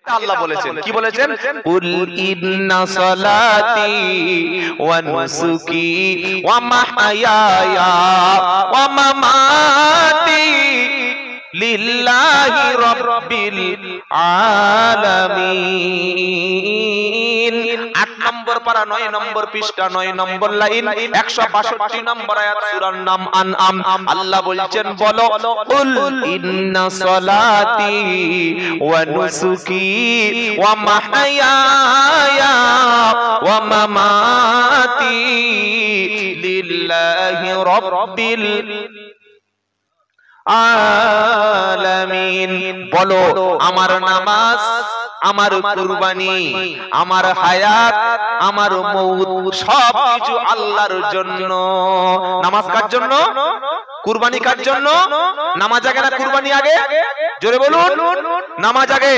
আল্লাহ বলেছেন, কি বলেছেন? কুল ইন্না সালাতি ওয়া নুসুকি ওয়া মাহইয়ায়া ওয়া মামাতি লিল্লাহি রাব্বিল আলামিন। 8 নম্বর পারা 9 নম্বর পৃষ্ঠা 9 নম্বর লাইন 162 নম্বর আয়াত সূরার নাম আনআম। আল্লাহ বলছেন বলো কুল ইন্না সালাতি ওয়া নুসুকি ওয়া মাহইয়ায়া ওয়া মামাতি লিল্লাহি রাব্বিল আলামিন। বলো আমার নামাজ, আমার কুরবানি, আমার হায়াত, আমার মউত সব কিছু আল্লাহর জন্য। নামাজ কার জন্য? কুরবানি কার জন্য? নামাজ আগে না কুরবানি আগে? জোরে বলুন। নামাজ আগে।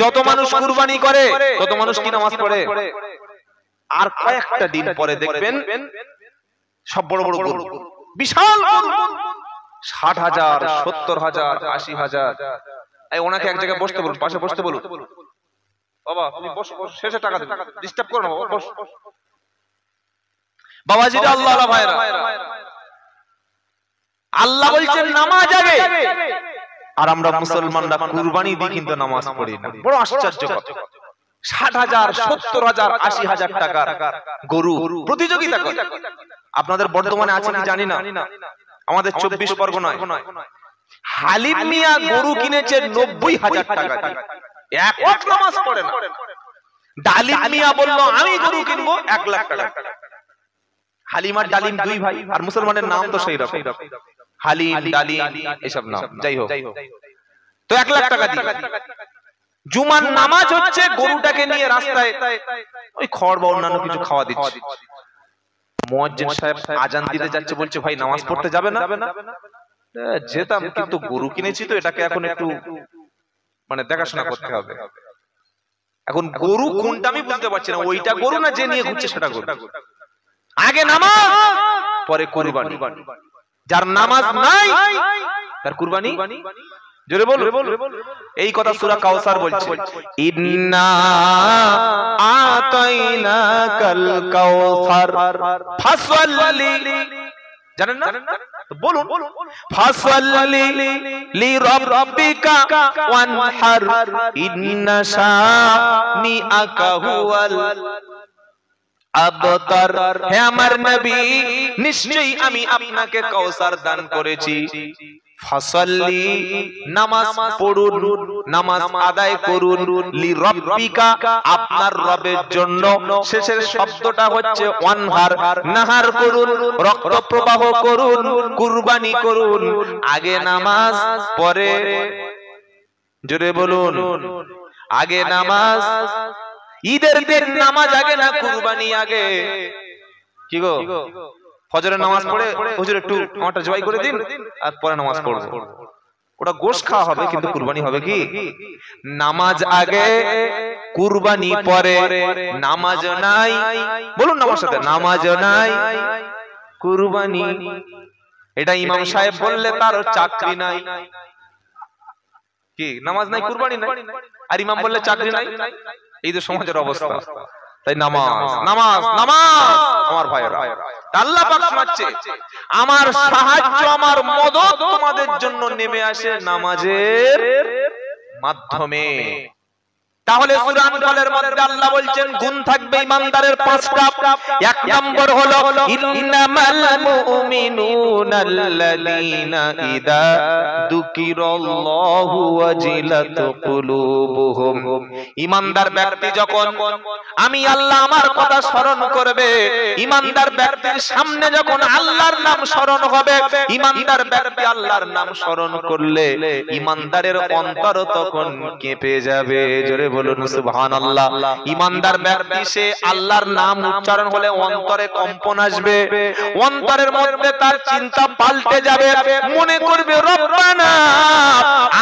যত মানুষ কুরবানি করে তত মানুষ কি নামাজ পড়ে? আর কয়েকটা দিন পরে দেখবেন সব বড় বড় গরু, বিশাল গরু, 60,000, 70,000, 80,000। এই ওনাকে এক জায়গায় বসতে বলুন, পাশে বসতে বলুন। বাবা তুমি বসো, শেষে টাকা দেব, ডিস্টার্ব করো না বাবা, বস। বাবাজিরা, আল্লাহ ভাইরা, আল্লাহ বলছেন নামাজ আগে, আর আমরা মুসলমানরা কুরবানি দিয়ে কিন্তু নামাজ পড়ি না। বড় আশ্চর্য কথা। 60,000, 70,000, 80,000 টাকার গরু প্রতিযোগিতা করে। আপনাদের বর্তমানে আছে কি জানি না, আমাদের 24 পরগনায় হালিম মিয়া গরু কিনেছে 90,000 টাকা দিয়ে, এক ওয়াক্ত নামাজ পড়ে না। ডালিম মিয়া বলল আমি গরু কিনবো 1 লাখ টাকা। হালিম আর ডালিম দুই ভাই, আর মুসলমানের নাম তো সেই রকম, হালিম ডালিম এসব নাম। যাই হোক, তো 1 লাখ টাকা দিয়ে জুমার নামাজ হচ্ছে, গরুটাকে নিয়ে রাস্তায় ওই খড় বা অন্যান্য কিছু খাওয়া দিচ্ছে। মুয়াজ্জিন সাহেব আজান দিতে যাচ্ছে, বলছে ভাই নামাজ পড়তে যাবে না? যেতাম, কিন্তু গরু কিনেছি তো এটাকে এখন একটু মানে দেখাশোনা করতে হবে। এখন গরু কোনটা আমি বুঝতে পারছি না, ওইটা গরু না যে নিয়ে ঘুরছে সেটা গরু। আগে নামাজ পরে কুরবানি। যার নামাজ নাই তার কুরবানি। জোরে বল। এই কথা সূরা কাউসার বলছে, ইন্না আতাইনাকাল কাউসার ফাসল্লি। জানেন না? বলুন, ফাসল্লি লিরাব্বিকা ওয়ানহার ইন্না শানিআকা হুয়াল আবতার। হে আমার নবী, নিশ্চয়ই আমি আপনাকে কাউসার দান করেছি। ফাসাল্লি, নামাজ পড়ুন, নামাজ আদায় করুন, লিরাব্বিকা, আপনার রবের জন্য। শেষের শব্দটা হচ্ছে ওয়ানহার, নাহার করুন, রক্ত প্রবাহ করুন, কুরবানি করুন। আগে নামাজ পরে, জোরে বলুন, আগে নামাজ। ঈদের দিন নামাজ আগে না কুরবানি আগে? কি গো, ফজরের নামাজ পড়ে হুজুর একটু আমারটা জবাই করে দিন, আর পরে নামাজ পড়ব। ওটা গোশত খাওয়া হবে, কিন্তু কুরবানি হবে কি? নামাজ আগে, কুরবানি পরে। নামাজ নাই, বলুন না আমার সাথে, নামাজ নাই, কুরবানি। এটা ইমাম সাহেব বললে তার চাকরি নাই। কি, নামাজ নাই কুরবানি নাই, আর ইমাম বললে চাকরি নাই? এই তো সমাজের অবস্থা। তাই নামাজ, নামাজ, নামাজ। আমার ভাইরা, আল্লাহ পাক শোনাচ্ছে, আমার সাহায্য, আমার মদদ তোমাদের জন্য নেমে আসে নামাজের মাধ্যমে। তাহলে সূরা আনফালের মধ্যে আল্লাহ বলছেন গুণ থাকবে ইমানদারের 5টা। 1 নম্বর হলো ইন্নামাল মুমিনুনাল্লাযীনা ইযা যুকিরাল্লাহু ওয়াজিলাত কুলুবুহুম। ইমানদার ব্যক্তি যখন আমি আল্লাহ আমার কথা স্মরণ করবে, ইমানদার ব্যক্তির সামনে যখন আল্লাহর নাম স্মরণ হবে, ইমানদার ব্যক্তি আল্লাহর নাম স্মরণ করলে ইমানদারের অন্তর তখন কেঁপে যাবে। জোরে বলুন সুবহানাল্লাহ। ইমানদার ব্যক্তি সে আল্লাহর নাম উচ্চারণ হলে অন্তরে কম্পন আসবে, অন্তরের মধ্যে তার চিন্তা পাল্টে যাবে। মনে করবে রব্বানা,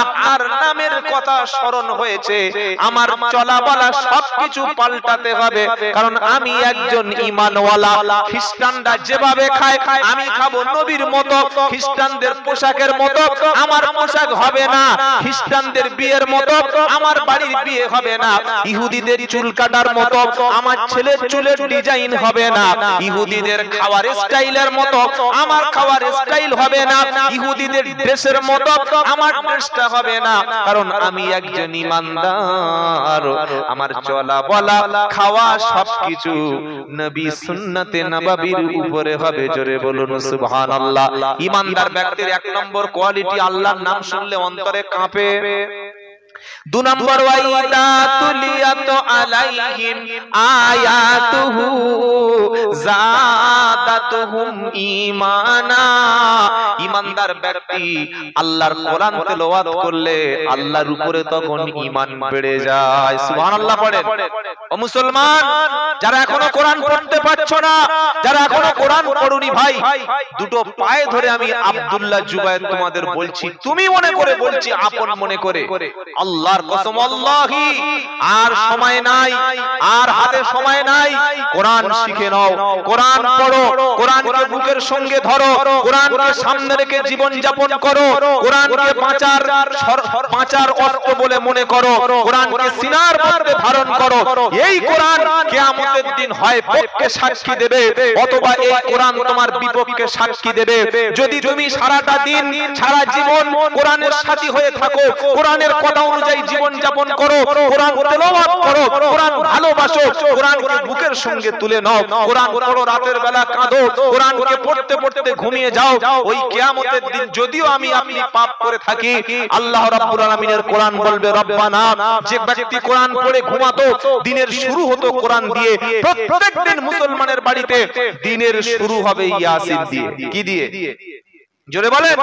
আপনার নামের কথা স্মরণ হয়েছে, আমার চলা বলা সবকিছু পাল্টাতে হবে, কারণ আমি একজন ঈমানওয়ালা। খ্রিস্টানরা যেভাবে খায় আমি খাবো নবীর মতো, খ্রিস্টানদের পোশাকের মতো আমার পোশাক হবে না, খ্রিস্টানদের বিয়ের মতো আমার বাড়ির বিয়ে হবে হবে না, ইহুদিদের চুল কাটার মতো আমার ছেলের চুলের ডিজাইন হবে না, ইহুদিদের খাওয়ার স্টাইলের মতো আমার খাওয়ার স্টাইল হবে না, ইহুদিদের ড্রেসের মতো আমার ড্রেসটা হবে না, কারণ আমি একজন ঈমানদার। আমার চলা বলা খাওয়া সবকিছু নবী সুন্নতে নববীর উপরে হবে। জোরে বলুন সুবহানাল্লাহ। ঈমানদার ব্যক্তির এক নম্বর কোয়ালিটি, আল্লাহর নাম শুনলে অন্তরে কাঁপে। 2 নম্বর, ওয়াইদা তুলিয়াত আলাইহিম আয়াতুহু যাদাতুহুম ঈমানা। ঈমানদার ব্যক্তি আল্লাহর কোরআন তেলাওয়াত করলে আল্লাহর উপরে তখন ঈমান বেড়ে যায়। সুবহানাল্লাহ পড়েন। ও মুসলমান, যারা এখনো কোরআন পড়তে পারছো না, যারা এখনো কোরআন পড়ুনি, ভাই দুটো পায়ে ধরে আমি আব্দুল্লাহ জুবায়ের তোমাদের বলছি, তুমি মনে করে বলছি, আপন মনে করে, আল্লাহর কসম, আল্লাহি আর সময় নাই, আর হাতে সময় নাই। কোরআন শিখে নাও, কোরআন পড়ো, কোরআনকে বুকের সঙ্গে ধরো, কোরআনকে সামনে রেখে জীবন যাপন করো, কোরআনকে বাঁচার অস্ত্র বলে মনে করো, কোরআনকে সিনার মধ্যে ধারণ করো। এই কোরআন কিয়ামতের দিন হয় পক্ষে সাক্ষী দেবে, অথবা এই কোরআন তোমার বিপক্ষে সাক্ষী দেবে। যদি তুমি সারাটা দিন সারা জীবন কোরআনের সাথী হয়ে থাকো, কোরআনের কথা অনুযায়ী জীবন যাপন করো, কোরআন তেলাওয়াত করো, কোরআন ভালোবাসো, কোরআনকে বুকের সঙ্গে তুলে নাও, কোরআন পড়ো, রাতের বেলা কাঁদো, কোরআনকে পড়তে পড়তে ঘুমিয়ে যাও, ওই কিয়ামতের দিন যদিও আমি আপনি পাপ করে থাকি, আল্লাহ রাব্বুল আলামিনের কোরআন বলবে, রব্বানা, যে ব্যক্তি কোরআন পড়ে ঘুমাতো, দিনের শুরু হতো কোরআন দিয়ে। প্রত্যেকদিন মুসলমানের বাড়িতে দিনের শুরু হবে ইয়াসিন দিয়ে। কি দিয়ে? জোরে বলেন।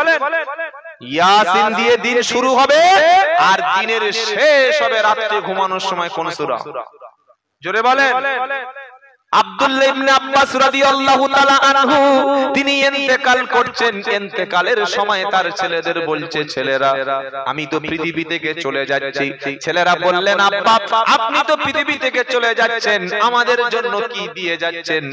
ইয়াসিন দিয়ে দিন শুরু হবে, আর দিনের শেষ হবে রাতে ঘুমানোর সময় কোন সূরা? জোরে বলেন। আব্দুল্লাহ ইবনে আব্বাস রাদিয়াল্লাহু তাআলা আনহু তিনি ইন্তেকাল করছেন, ইন্তেকালের সময় তার ছেলেদের বলছে, ছেলেরা আমি তো পৃথিবী থেকে চলে যাচ্ছি। ছেলেরা বললেন, আব্বা আপনি তো পৃথিবী থেকে চলে যাচ্ছেন, আমাদের জন্য কি দিয়ে যাচ্ছেন,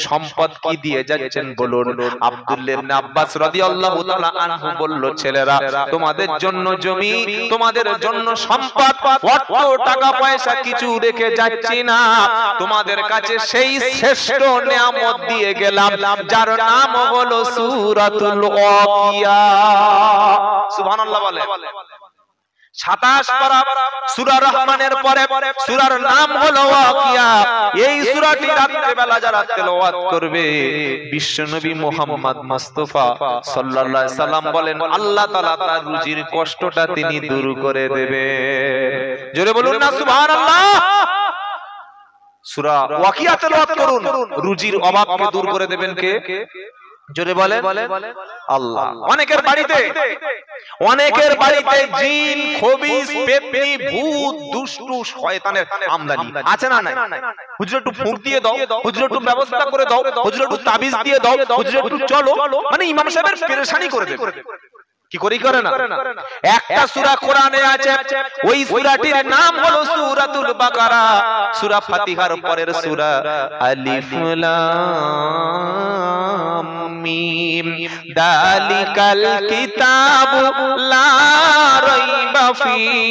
সম্পদ কি দিয়ে যাচ্ছেন বলুন। আব্দুল্লাহ ইবনে আব্বাস রাদিয়াল্লাহু তাআলা আনহু বলল, ছেলেরা তোমাদের জন্য জমি, তোমাদের জন্য সম্পদ, অর্থ টাকা পয়সা কিছু রেখে যাচ্ছি না, তোমাদের কাছে সেই শ্রেষ্ঠ নিয়ামত দিয়ে গেলাম, যার নাম হলো সূরাতুল ওয়াকিয়া। সুবহানাল্লাহ বলে। 27 পারা সূরা রহমানের পরে সূরার নাম হলো ওয়াকিয়া। এই সূরাটি রাতের বেলা যারা তেলাওয়াত করবে, বিশ্বনবী মুহাম্মদ মুস্তাফা সাল্লাল্লাহু আলাইহি সাল্লাম বলেন, আল্লাহ তাআলা তার রুজির কষ্টটা তিনি দূর করে দেবে। জোরে বলুন না সুবহানাল্লাহ। সূরা ওয়াকিয়া তেলাওয়াত করুন, রুজির অভাবকে দূর করে দেবেন কে? জোরে বলেন আল্লাহ। অনেকের বাড়িতে জিন, খবিস, পেতনি, ভূত, দুষ্টু, শয়তানের আমদানি আছে না নাই? হুজুর একটু ফুঁক দিয়ে দাও, হুজুর একটু ব্যবস্থা করে দাও, হুজুর একটু তাবিজ দিয়ে দাও, হুজুর একটু চলো, মানে ইমাম সাহেবের পেরেশানি করে দেবে। কি করে না? একটা সূরা কোরআনে আছে, ওই সূরাটির নাম হলো সূরাতুল বাকারা। সূরা ফাতিহার পরের সূরা। আলিফ লাম মিম দালিকাল কিতাবু লা রাইবা ফীহি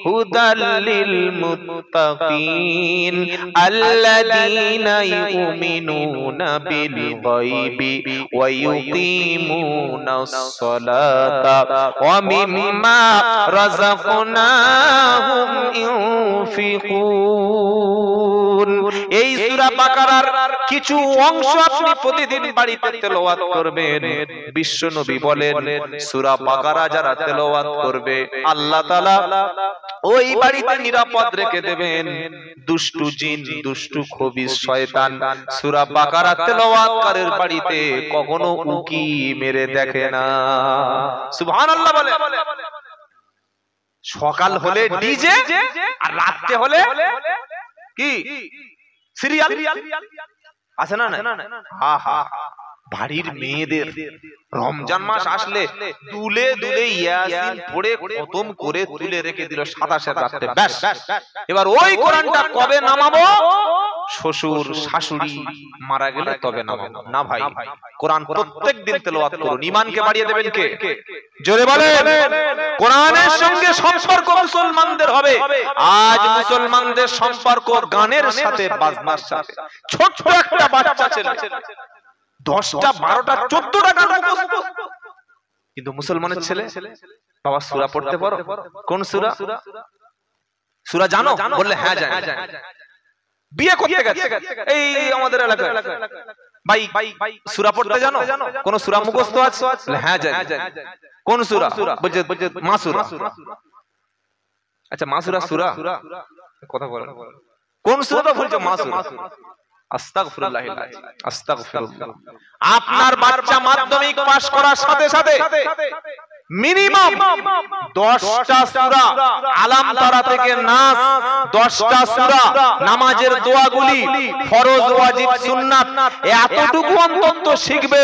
হুদাল লিল মুত্তাকিন আল্লাযীনা ইউমিনুনা বিল গায়বি ওয়া ইউকিমুনাস সালাতা ওয়া মিম্মা রাযাকনাহুম ইউনফিকুন। এই সূরা বাকারার কিছু অংশ আপনি প্রতিদিন বাড়িতে তেলাওয়াত করবেন। বিশ্বনবী বলেন, সূরা বাকারা যারা তেলাওয়াত করবে, আল্লাহ তাআলা ওই বাড়িতে নিরাপদ রেখে দেবেন দুষ্টু জিন, দুষ্টু খবিস, শয়তান। সূরা বাকারা তেলাওয়াতকারীর বাড়িতে কখনো উকি মেরে দেখে না। সুবহানাল্লাহ বলে। সকাল হলে ডিজে, আর রাতে হলে কি সিরিয়াল আছে না? হা হা। বাড়ির মেয়েদের রমজান মাস আসলে দুলে দুলে ইয়াসিন পড়ে খতম করে তুলে রেখে দিল 27 রাতে। ব্যাস, এবার ওই কোরআনটা কবে নামাবো শ্বশুর শাশুড়ি মারা গেলে তবে নামাবো না ভাই। কোরআন প্রত্যেকদিন তেলাওয়াত করুন। ঈমানকে বাড়িয়ে দেবেন কে? জোরে বলেন। কোরআনের সঙ্গে সম্পর্ক মুসলমানদের হবে। আজ মুসলমানদের সম্পর্ক গানের সাথে, বাজনার সাথে। ছোট্ট একটা বাচ্চা ছেলে 10টা 12টা 14টা গান মুখস্থ, কিন্তু মুসলমানের ছেলে বাবা সূরা পড়তে পারো? কোন সূরা? সূরা জানো? বললে হ্যাঁ জানি। বিয়ে করতে গেছে এই আমাদের এলাকায়, ভাই সূরা পড়তে জানো? কোন সূরা মুখস্থ আছে? হ্যাঁ জানি। কোন সূরা? বলছে মাসূরা। আচ্ছা মাসূরা সূরা কথা বলেন, কোন সূরা? তো বলছে মাসূরা। আস্তাগফিরুল্লাহ, আস্তাগফিরুল্লাহ। আপনার বাচ্চা মাধ্যমিক পাস করার সাথে সাথে মিনিমাম 10টা সূরা, আলাম তারা থেকে নাস, 10টা সূরা, নামাজের দোয়াগুলি, ফরজ ওয়াজিব সুন্নাত, এতটুকু অন্তত শিখবে।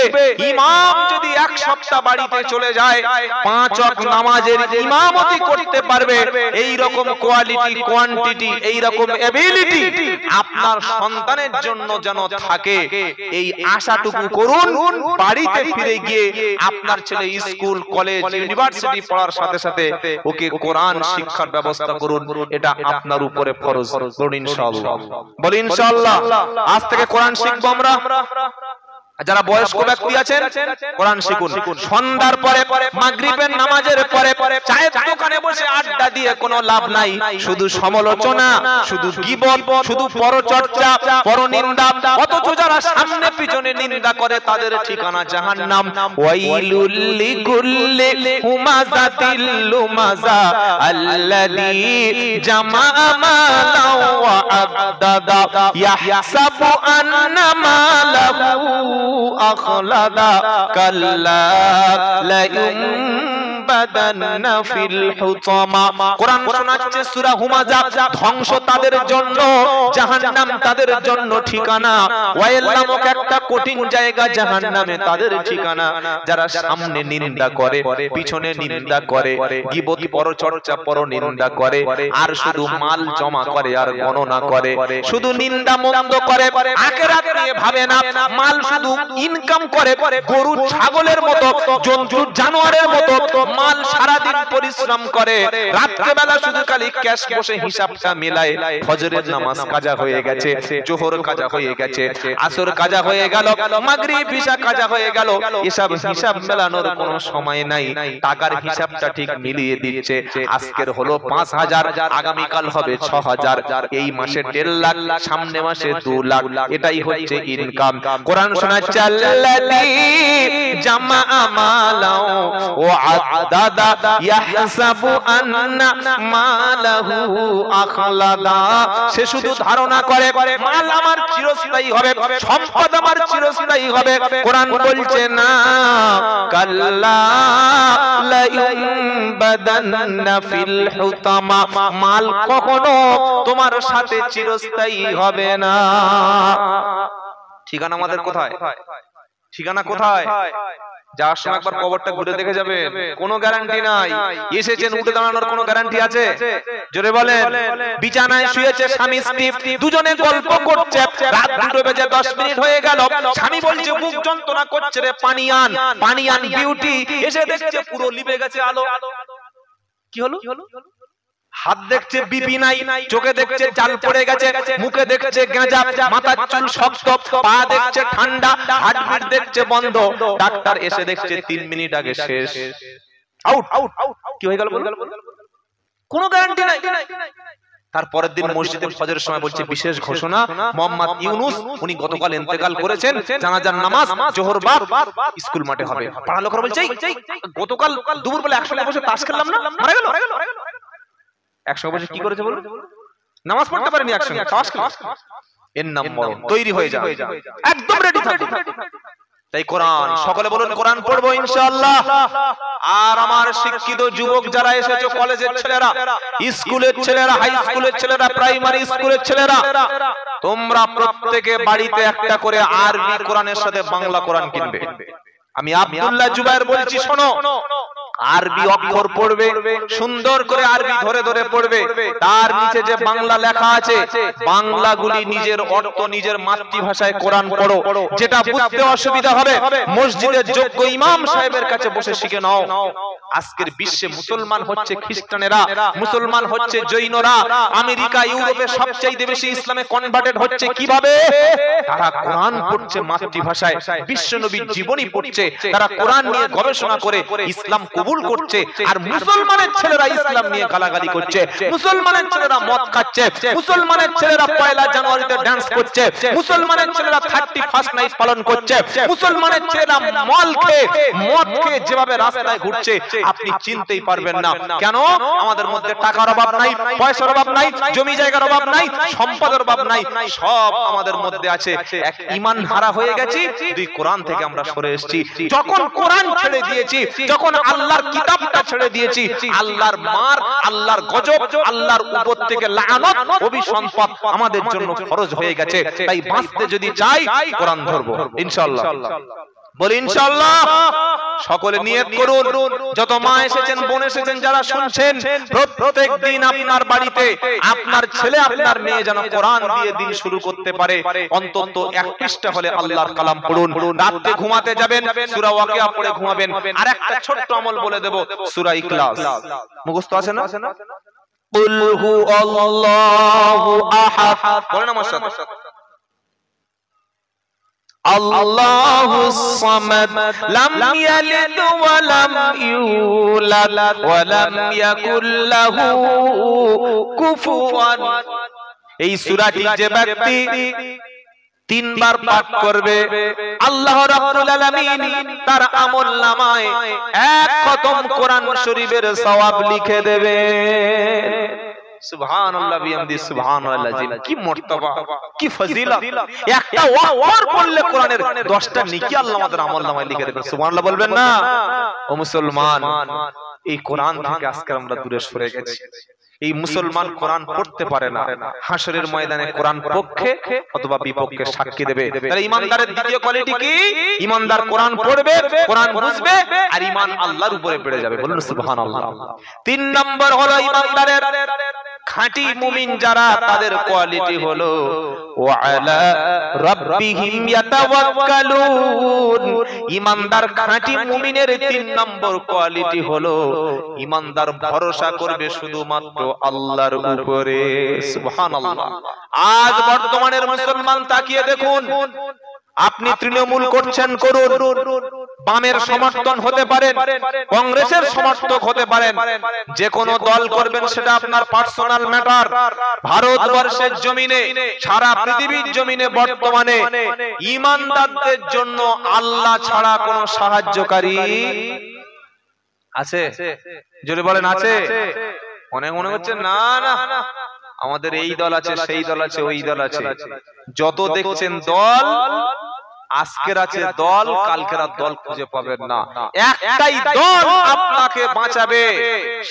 ইমাম যদি এক সপ্তাহ বাড়িতে চলে যায় 5 ওয়াক্ত নামাজের ইমামতি করতে পারবে, এই রকম কোয়ালিটি, কোয়ান্টিটি, এই রকম এবিলিটি আপনার সন্তানের জন্য যেন থাকে, এই আশাটুকু করুন। বাড়িতে ফিরে গিয়ে আপনার ছেলে স্কুল, কলেজ, ইউনিভার্সিটি পড়ার সাথে সাথে ওকে কোরআন শিক্ষার ব্যবস্থা করুন। এটা আপনার উপরে ফরজ। বলুন ইনশাআল্লাহ, বলুন ইনশাআল্লাহ। আজ থেকে কোরআন শিখবো আমরা। যারা বয়স্ক ব্যক্তি আছেন কোরআন শিখুন। সন্ধ্যার পরে, মাগরিবের নামাজের পরে চায়ের দোকানে বসে আড্ডা দিয়ে কোনো লাভ নাই। শুধু সমালোচনা, শুধু গীবত, শুধু পরচর্চা, পরনিন্দা। অথচ যারা সামনে পিছনে নিন্দা করে তাদের ঠিকানা জাহান্নাম। ওয়াইলুল লিকুল্লি হুমাযাতিল লুমাযা আল্লাযী জামাআ মালাও ওয়া আদ্দাদা ইয়াহসাবু আন্না মালাহু আখলাদা কাল্লা লা ইউনবাদান্না ফিল হুতামা। কোরআন শোনাচ্ছে সূরা হুমাযা। ধ্বংস তাদের জন্য, জাহান্নাম তাদের জন্য ঠিকানা। ওয়াইল নামক একটা কঠিন জায়গা জাহান্নামে তাদের ঠিকানা। যারা সামনে নিন্দা করে, পিছনে নিন্দা করে, গীবত, পরচর্চা, পরনিন্দা করে, আর শুধু মাল জমা করে আর গণনা করে, শুধু নিন্দা মন্দ করে, আখিরাত নিয়ে ভাবে না। মাল শুধু ইনকাম করে গরু ছাগলের মতো, জন্তু জানোয়ারের মতো। মাল সারাদিন পরিশ্রম করে, রাত্রে বেলা শুধু খালি ক্যাশ বসে হিসাবটা মেলায়। ফজরের নামাজ কাজা হয়ে গেছে, জোহর কাজা হয়ে গেছে, আসর কাজা হয়ে গেল, মাগরিব ইশা কাজা হয়ে গেল। এসব হিসাব মেলানোর কোনো সময় নাই। টাকার হিসাবটা ঠিক মিলিয়ে দিচ্ছে। আজকের হলো 5000, আগামী কাল হবে 6000, এই মাসে 1.5 লাখ, সামনে মাসে 2 লাখ। এটাই হচ্ছে ইনকাম। কোরআন শোনাচ্ছে আল্লাযী জামাআ মালাও ওয়া আদ্দাদা ইয়াহসাবু আন্না মালাহু আখলাদা। সে শুধু ধারণা করে মাল আমার চিরস্থায়ী হবে, সম্পদ আমার চিরস্থায়ী হবে। কোরআন বলছে না, কাল্লা লা ইউনবাদান্না ফিল হুতামা। মাল কখনো তোমার সাথে চিরস্থায়ী হবে না। ঠিকানা আমাদের কোথায়? ঠিকানা কোথায়? যাওয়ার সময় একবার কবরটা ঘুরে দেখে যাবেন। কোনো গ্যারান্টি নাই। এসেছেন, উঠে দাঁড়ানোর কোনো গ্যারান্টি আছে? জোরে বলেন। বিছানায় শুয়েছে স্বামী স্ত্রী, দুজনে গল্প করছে। রাত 2 বেজে 10 মিনিট হয়ে গেল। স্বামী বলছে বুক যন্ত্রণা করছে রে, পানি আন, পানি আন। বিউটি এসে দেখছে পুরো লিভে গেছে আলো। কি হলো? হাত দেখছে বিপি নাই, চোখে দেখছে চাল পড়ে গেছে, মুখে দেখছে গেঁজা, মাথার চুল শক্ত, পা দেখছে ঠান্ডা, হার্টবিট দেখছে বন্ধ। ডাক্তার এসে দেখছে 3 মিনিট আগে শেষ, আউট। কি হয়ে গেল? কোনো গ্যারান্টি নাই। তারপরের দিন মসজিদে ফজরের সময় বলছে বিশেষ ঘোষণা, মোহাম্মদ ইউনুস উনি গতকাল ইন্তেকাল করেছেন, জানাজার নামাজ জোহর বাদ স্কুল মাঠে হবে। পাড়া লোকেরা বলছে গতকাল দুপুর বেলা একসঙ্গে বসে তাস খেললাম না, মারা গেল। একসঙ্গে বসে কি করেছে বলুন? নামাজ পড়তে পারেনি, একসঙ্গে তাস খেলা। এর নাম মরণ। তৈরি হয়ে যাও, একদম রেডি থাকো। তাই কোরআন, সকলে বলুন কোরআন পড়বো ইনশাআল্লাহ। আর আমার শিক্ষিত যুবক যারা এসেছো, কলেজের ছেলেরা, স্কুলের ছেলেরা, হাই স্কুলের ছেলেরা, প্রাইমারি স্কুলের ছেলেরা, তোমরা প্রত্যেকে বাড়িতে একটা করে আরবি কোরআনের সাথে বাংলা কোরআন কিনবে। আমি আব্দুল্লাহ জুবায়ের বলছি, শোনো। আরবি অক্ষর পড়বে, সুন্দর করে আরবি ধরে ধরে পড়বে, তার নিচে যে বাংলা লেখা আছে বাংলাগুলি নিজের অর্থ নিজের মাতৃভাষায় কোরআন পড়ো। যেটা বুঝতে অসুবিধা হবে মসজিদের যোগ্য ইমাম সাহেবের কাছে বসে শিখে নাও। আজকের বিশ্বে মুসলমান হচ্ছে খ্রিস্টানেরা, মুসলমান হচ্ছে জৈনরা, আমেরিকা ইউরোপে সবচাইতে বেশি ইসলামে কনভার্টেড হচ্ছে কিভাবে? তারা কোরআন পড়ছে মাতৃভাষায়, বিশ্বনবীর জীবনী পড়ছে, তারা কোরআন নিয়ে গবেষণা করে ইসলাম কবুল করছে। আর মুসলমানের ছেলেরা ইসলাম নিয়ে গালাগালি করছে, মুসলমানের ছেলেরা মদ খাচ্ছে, মুসলমানের ছেলেরা পয়লা জানুয়ারিতে ডান্স করছে, মুসলমানের ছেলেরা 31st নাইট পালন করছে, মুসলমানের ছেলেরা মদ খেয়ে যেভাবে রাস্তায় ঘুরছে আপনি চিনতেই পারবেন না। কেন? আমাদের মধ্যে টাকার অভাব নাই, পয়সার অভাব নাই, জমি জায়গার অভাব নাই, সম্পদের অভাব নাই, সব আমাদের মধ্যে আছে। এক ঈমান হারা হয়ে গেছি, দুই কোরআন থেকে আমরা সরে এসেছি। যখন কোরআন ছেড়ে দিয়েছি, যখন আল্লাহর কিতাবটা ছেড়ে দিয়েছি, আল্লাহর মার, আল্লাহর গজব, আল্লাহর উপর থেকে লানত, অভিসম্পাত আমাদের জন্য ফরজ হয়ে গেছে। তাই বাঁচতে যদি চাই কোরআন ধরবো ইনশাআল্লাহ। বলি ইনশাআল্লাহ। সকলে নিয়ত করুন। যত মা এসেছেন, বোন এসেছেন, যারা শুনছেন, প্রত্যেক দিন আপনার বাড়িতে আপনার ছেলে আপনার মেয়ে যেন কোরআন দিয়ে দিন শুরু করতে পারে। অন্তত এক পৃষ্ঠা হলে আল্লাহর কালাম পড়ুন। রাতে ঘুমাতে যাবেন সূরা ওয়াকিয়া পড়ে ঘুমাবেন। আর একটা ছোট্ট আমল বলে দেব, সূরা ইখলাস মুখস্থ আছে না? কুল হু আল্লাহু আহাদ পড়েন আমার সাথে। আল্লাহুস সামাদ লাম ইয়ালিদ ওয়া লাম ইউলাদ ওয়া লাম ইয়াকুল লাহু কুফুয়ান। এই সূরাটি যে ব্যক্তি 3 বার পাঠ করবে, আল্লাহ রাব্বুল আলামিন তার আমলনামায় 1 খতম কোরআন শরীফের সওয়াব লিখে দেবে। সুবহানাল্লাহ বিহামদি সুবহানাল্লাহ। কি মর্তবা, কি ফজিলত! একটা ওয়াক্ত পড়লে কোরআনের 10টা নেকি আল্লাহ আমাদের আমলনামায় লিখে দেবেন। সুবহানাল্লাহ বলবেন না? ও মুসলমান, এই কোরআন থেকে আজকে আমরা দূরে সরে গেছি। এই মুসলমান কোরআন পড়তে পারে না, হাসরের ময়দানে কোরআন পক্ষে অথবা বিপক্ষে সাক্ষী দেবে। তাহলে ঈমানদারের দ্বিতীয় কোয়ালিটি কি? ঈমানদার কোরআন পড়বে, কোরআন বুঝবে, আর ঈমান আল্লাহর উপরে বেড়ে যাবে। বলুন সুবহানাল্লাহ। 3 নম্বর হলো ঈমানদারের খাঁটি মুমিন যারা, তাদের কোয়ালিটি হলো ওয়া আলা রাব্বিহিম ইয়াতাওয়াক্কালুন। ঈমানদার খাঁটি মুমিনের 3 নম্বর কোয়ালিটি হলো ঈমানদার ভরসা করবে শুধুমাত্র আল্লাহর উপরে। সুবহানাল্লাহ। আজ বর্তমানের মুসলমান তাকিয়ে দেখুন, আপনি তৃণমূল করছেন, করুন, বামের সমর্থন হতে পারেন, কংগ্রেসের সমর্থক হতে পারেন, যে কোনো দল করবেন সেটা আপনার পার্সোনাল ম্যাটার। ভারতবর্ষের জমিনে, সারা পৃথিবীর জমিনে বর্তমানে ঈমানদারদের জন্য আল্লাহ ছাড়া কোনো সাহায্যকারী আছে? জোরে বলেন আছে? অনেক মনে হচ্ছে না না আমাদের এই দল আছে, সেই দল আছে, ওই দল আছে। যত দেখছেন দল, আজকের আছে দল, কালকের দল খুঁজে পাবেন না। একটাই দল আপনাকে বাঁচাবে,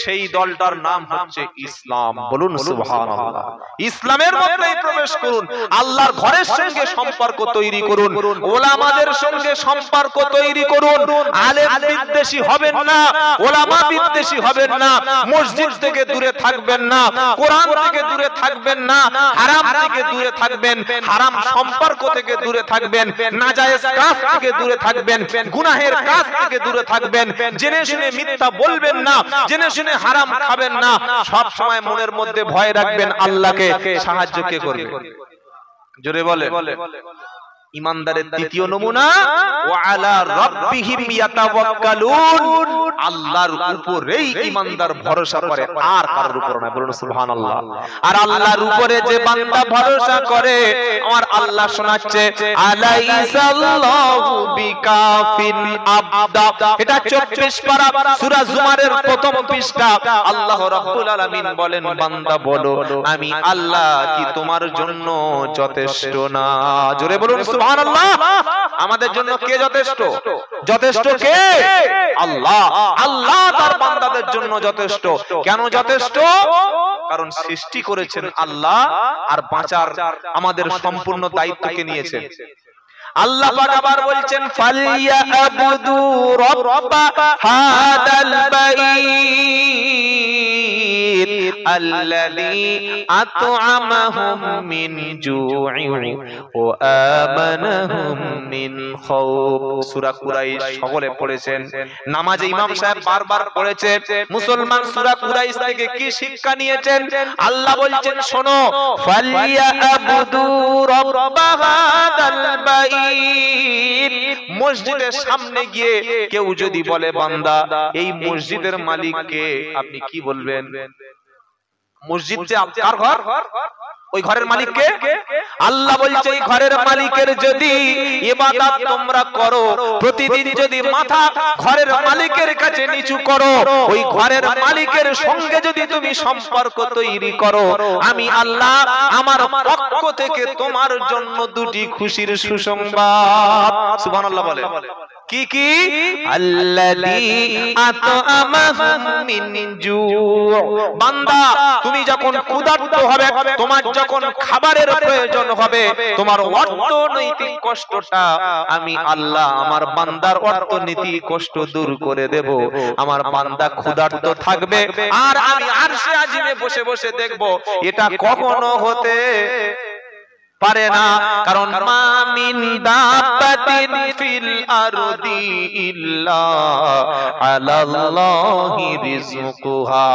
সেই দলটার নাম হচ্ছে ইসলাম। বলুন সুবহানাল্লাহ। ইসলামের মধ্যে প্রবেশ করুন, আল্লাহর ঘরের সঙ্গে সম্পর্ক তৈরি করুন, ওলামাদের সঙ্গে সম্পর্ক তৈরি করুন। আলেম বিদ্বেষী হবেন না, ওলামা বিদ্বেষী হবেন না, মসজিদ থেকে দূরে থাকবেন না, কোরআন থেকে দূরে থাকবেন না, হারাম থেকে দূরে থাকবেন, হারাম সম্পর্ক থেকে দূরে থাকবেন, নাজায়েজ কাজ থেকে দূরে থাকবেন, গুনাহের কাজ থেকে দূরে থাকবেন, জেনে শুনে মিথ্যা বলবেন না, জেনে শুনে হারাম খাবেন না। সব সময় মনের মধ্যে ভয় রাখবেন আল্লাহকে সাহায্য কে করবে। জোরে বলে। ঈমানদারের দ্বিতীয় নমুনা ওয়া আলা রাব্বিহিম ইয়াতাওয়াক্কালুন। আল্লাহর উপরেই ঈমানদার ভরসা করে, আর কারোর উপর না। বলুন সুবহানাল্লাহ। আর আল্লাহর উপরে যে বান্দা ভরসা করে, আমার আল্লাহ শোনাচ্ছে আলাইসাল্লাহু বিকাফিন আবদা। এটা 24 পারা সূরা জুমারের প্রথম পৃষ্ঠা। আল্লাহ রাব্বুল আলামিন বলেন, বান্দা বলো আমি আল্লাহ কি তোমার জন্য যথেষ্ট না? জোরে বলুন সুবহানাল্লাহ। আমাদের জন্য কে যথেষ্ট? যথেষ্ট কে? আল্লাহ। আল্লাহ তার বান্দাদের জন্য যথেষ্ট। কেন যথেষ্ট? কারণ সৃষ্টি করেছেন আল্লাহ, আর বাঁচার আমাদের সম্পূর্ণ দায়িত্বকে নিয়েছেন। আল্লাহ পাক আবার বলছেন ফালিয়াবুদু রাব্বা হাদাল বাইত আল্লাযী আত'আমাহুম মিন জু'ইন ওয়া আমানাহুম মিন খাউফ। সূরা কুরাইশ সকলে পড়েছেন, নামাজে ইমাম সাহেব বারবার পড়েছে। মুসলমান সূরা কুরাইশ থেকে কি শিক্ষা নিয়েছেন? আল্লাহ বলছেন শোনো, ফালিয়াবুদু রাব্বা হাদাল বাইত। মসজিদের সামনে গিয়ে কেউ যদি বলে বান্দা এই মসজিদের মালিক কে, আপনি কি বলবেন? মসজিদ যে কার ঘর, ওই ঘরের মালিক কে? আল্লাহ বলছে এই ঘরের মালিকের যদি ইবাদত তোমরা করো, প্রতিদিন যদি মাথা ঘরের মালিকের কাছে নিচু করো, ওই ঘরের মালিকের সঙ্গে যদি তুমি সম্পর্ক তৈরি করো, আমি আল্লাহ আমার পক্ষ থেকে তোমার জন্য দুটি খুশির সুসংবাদ। সুবহানাল্লাহ বলে কি কি? আল্লাযী আত'আমাহুম মিন জু'। বান্দা তুমি যখন ক্ষুধার্ত হবে, তোমার যখন খাবারের প্রয়োজন হবে, তোমার অর্থনৈতিক কষ্টটা আমি আল্লাহ আমার বান্দার অর্থনৈতিক কষ্ট দূর করে দেব। আমার বান্দা ক্ষুধার্ত থাকবে আর আমি আরশে আজিমে বসে বসে দেখব। এটা কখনো হতে পারে না, কারণ মা মিন দাব্বাতিন ফিল আরদি ইল্লা আলাল্লাহি রিজকুহা।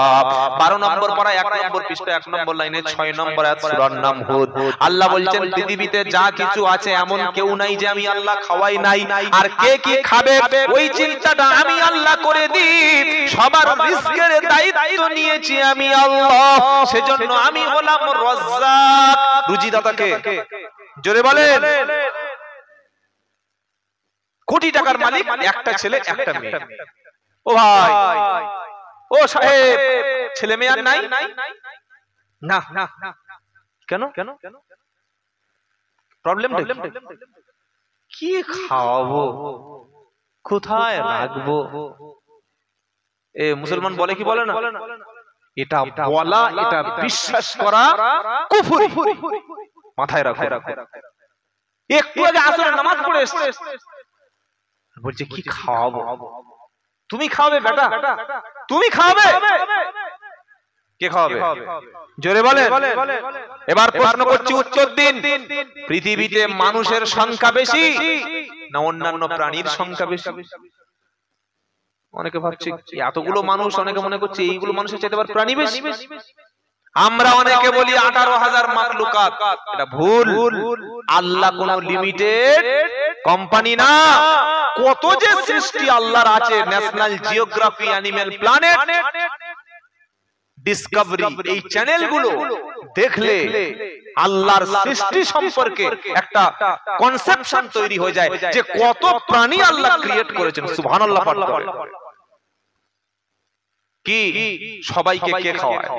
12 নম্বর পারা 1 নম্বর পৃষ্ঠা 1 নম্বর লাইনে 6 নম্বর আয়াত সূরার নাম হুদ। আল্লাহ বলছেন পৃথিবীতে যা কিছু আছে এমন কেউ নাই যে আমি আল্লাহ খাওয়াই নাই, আর কে কি খাবে ওই চিন্তাটা আমি আল্লাহ করে দিই। সবার রিজকের দায়িত্ব নিয়েছি আমি আল্লাহ, সেজন্য আমি হলাম রাজ্জাক, রুজিদাতাকে। জোরে বলেন। কোটি টাকার মালিক, একটা ছেলে একটা মেয়ে। ও ভাই, ও সাহেব, ছেলে মেয়ে আর নাই না? কেন? প্রবলেম কি? খাওয়াবো, কোথায় রাখবো? এ মুসলমান বলে কি বলে না? এটা বলা, এটা বিশ্বাস করা কুফরি। মাথায় রাখো। একটু আগে আসরের নামাজ পড়ে এসেছে, বলছে কি খাওয়াবো? তুমি খাওয়াবে বেটা, তুমি খাওয়াবে? কে খাওয়াবে? জোরে বলে। এবার প্রশ্ন করছি, উত্তর দিন। পৃথিবীতে মানুষের সংখ্যা বেশি না অন্যান্য প্রাণীর সংখ্যা বেশি? অনেকে ভাবছে এতগুলো মানুষ, অনেকে মনে করছে এইগুলো মানুষের চাইতে আবার প্রাণী বেশি। আমরা অনেকে বলি 18,000 মাখলুকাত, এটা ভুল। আল্লাহ কোন লিমিটেড কোম্পানি না। কত যে সৃষ্টি আল্লাহর আছে, national geography, animal planet, Discovery, এই চ্যানেলগুলো দেখলে আল্লাহর সৃষ্টি সম্পর্কে একটা কনসেপশন তৈরি হয়ে যায় যে কত প্রাণী আল্লাহ ক্রিয়েট করেছেন। সুবহানাল্লাহ পাঠ করে। কি সবাইকে কে খাওয়ায়?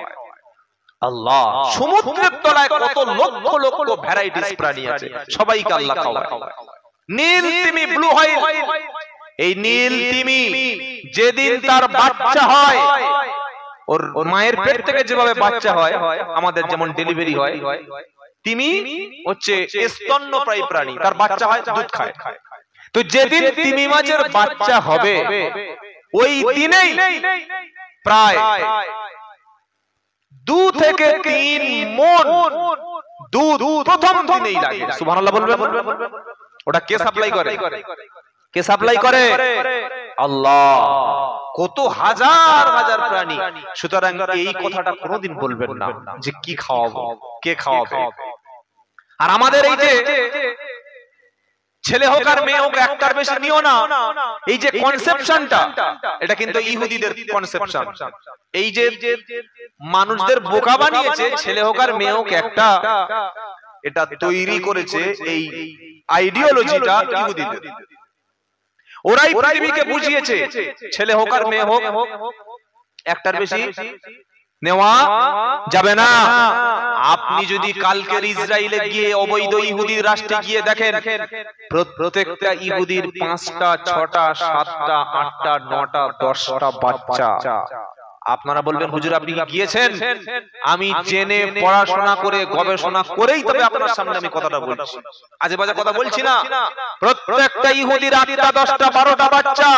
আল্লাহ। সমুদ্রের তলায় কত লক্ষ লক্ষ ভ্যারাইটিস প্রাণী আছে, সবাইকে আল্লাহ খাওয়ায়। নীল তিমি, ব্লু হোয়েল, এই নীল তিমি যেদিন তার বাচ্চা হয়, ওর মায়ের পেট থেকে যেভাবে বাচ্চা হয়, আমাদের যেমন ডেলিভারি হয়, তিমি হচ্ছে স্তন্যপ্রায়ী প্রাণী, তার বাচ্চা হয়, দুধ খায়। তো যেদিন তিমি মাছের বাচ্চা হবে, ওই দিনেই প্রায় 2 থেকে 3 মণ দুধ প্রথম দিনেই লাগে। সুবহানাল্লাহ বলবে। ওটা কে সাপ্লাই করে? কে সাপ্লাই করে? আল্লাহ। কত হাজার হাজার প্রাণী। সুতরাং এই কথাটা কোনোদিন বলবেন না যে কি খাওয়াবো, কে খাওয়াবে। আর আমাদের এই যে ছেলে হোক আর মেয়ে হোক একটার বেশি নিও না, এই যে কনসেপশনটা, এটা কিন্তু ইহুদিদের কনসেপশন। এই যে মানুষদের বোকা বানিয়েছে, ছেলে হোক আর মেয়ে হোক একটা, এটা তৈরি করেছে এই আইডিওলজিটা ইহুদিদের। ওরাই পৃথিবীকে বুঝিয়েছে ছেলে হোক আর মেয়ে হোক একটার বেশি নেওয়া যাবে না। আপনি যদি কালকের ইসরায়েলে গিয়ে অবৈধ ইহুদি রাষ্ট্রে গিয়ে দেখেন, প্রত্যেকটা ইহুদির 5টা 6টা 7টা 8টা 9টা 10টা বাচ্চা। আপনারা বলবেন হুজুর আপনি কি গিয়েছেন? আমি জেনে পড়াশোনা করে গবেষণা করেই তবে আপনার সামনে আমি কথাটা বলছি, আজে বাজে কথা বলছি না। প্রত্যেকটা ইহুদির 8টা 10টা 12টা বাচ্চা,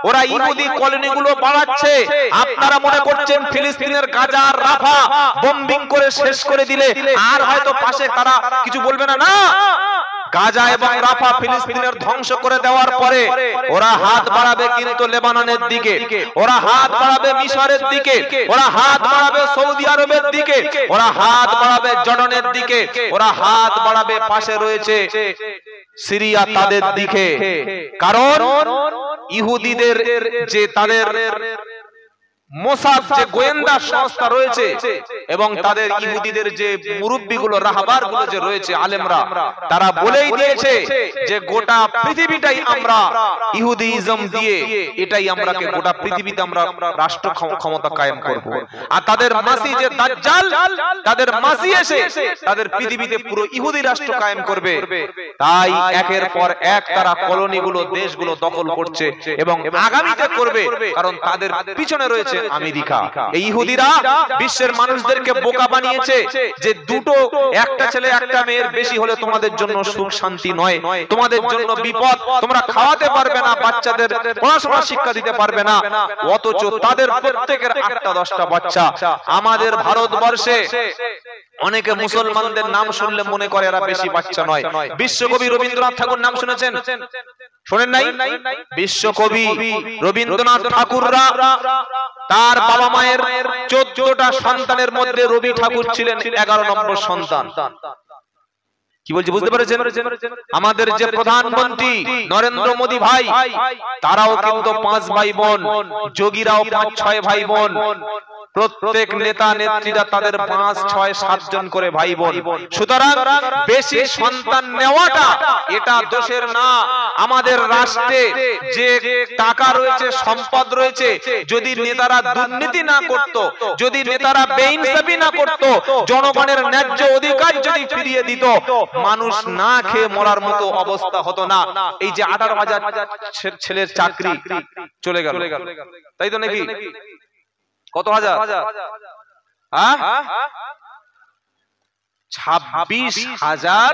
ওরা ইহুদি কলোনিগুলো বাড়াচ্ছে। আপনারা মনে করছেন ফিলিস্তিনের গাজা আর রাফা বোম্বিং করে শেষ করে দিলে আর হয়তো পাশে তারা কিছু বলবে না? না, গাজা এবং রাফা ফিলিস্তিনের ধ্বংস করে দেওয়ার পরে ওরা হাত বাড়াবে কিন্তু লেবাননের দিকে, ওরা হাত বাড়াবে মিশরের দিকে, ওরা হাত বাড়াবে সৌদি আরবের দিকে, ওরা হাত বাড়াবে জর্ডানের দিকে, ওরা হাত বাড়াবে পাশে রয়েছে সিরিয়া তাদের দিকে। কারণ ইহুদিদের যে তাদের মোসাদ যে গোয়েন্দা সংস্থা রয়েছে এবং তাদের ইহুদিদের যে মুরব্বিগুলো রাহবারগুলো যে রয়েছে আলেমরা, তারা বলেই দিয়েছে যে গোটা পৃথিবীটাই আমরা ইহুদিজম দিয়ে এটাই আমরাকে গোটা পৃথিবীতে আমরা রাষ্ট্র ক্ষমতা কায়েম করব। আর তাদের মাসি যে দাজ্জাল, তাদের মাসি এসে তাদের পৃথিবীতে পুরো ইহুদি রাষ্ট্র কায়েম করবে। তাই একের পর এক তারা কলোনিগুলো দেশগুলো দখল করছে এবং আগামীতে করবে, কারণ তাদের পিছনে রয়েছে আমেরিকা। এই ইহুদিরা বিশ্বের মানুষদেরকে বোকা বানিয়েছে যে দুটো, একটা ছেলে একটা মেয়ের বেশি হলে তোমাদের জন্য সুখ শান্তি নয়, তোমাদের জন্য বিপদ, তোমরা খাওয়াতে পারবে না, বাচ্চাদের পড়াশোনা শিক্ষা দিতে পারবে না। অথচ তাদের প্রত্যেকের 8টা 10টা বাচ্চা। আমাদের ভারতবর্ষে অনেকে মুসলমানদের নাম শুনলে মনে করে এরা বেশি বাচ্চা নয়। বিশ্বকবি রবীন্দ্রনাথ ঠাকুর নাম শুনেছেন? শোনেন নাই? বিশ্বকবি রবীন্দ্রনাথ ঠাকুররা তার বাবা মায়ের 14টা সন্তানের মধ্যে রবি ঠাকুর ছিলেন 11 নম্বর সন্তান। কি বলছি বুঝতে পেরেছেন? আমাদের যে প্রধানমন্ত্রী নরেন্দ্র মোদী ভাই, তারাও কিন্তু 5 ভাই বোন, যোগীরাও 5-6 ভাই বোন, প্রত্যেক নেতা নেত্রীরা তাদের 5-6-7 জন করে ভাই বোন। সুতরাং বেশি সন্তান নেওয়াটা এটা দোষের না। আমাদের রাষ্ট্রে যে টাকা রয়েছে, সম্পদ রয়েছে, যদি নেতারা দুর্নীতি না করত, যদি নেতারা বেইনসাফি না করত, জনগণের ন্যায্য অধিকার যদি ফিরিয়ে দিত, মানুষ না খেয়ে মরার মতো অবস্থা হতো না। এই যে 18,000 ছেলের চাকরি চলে গেল, তাই তো নাকি? কত হাজার? 26,000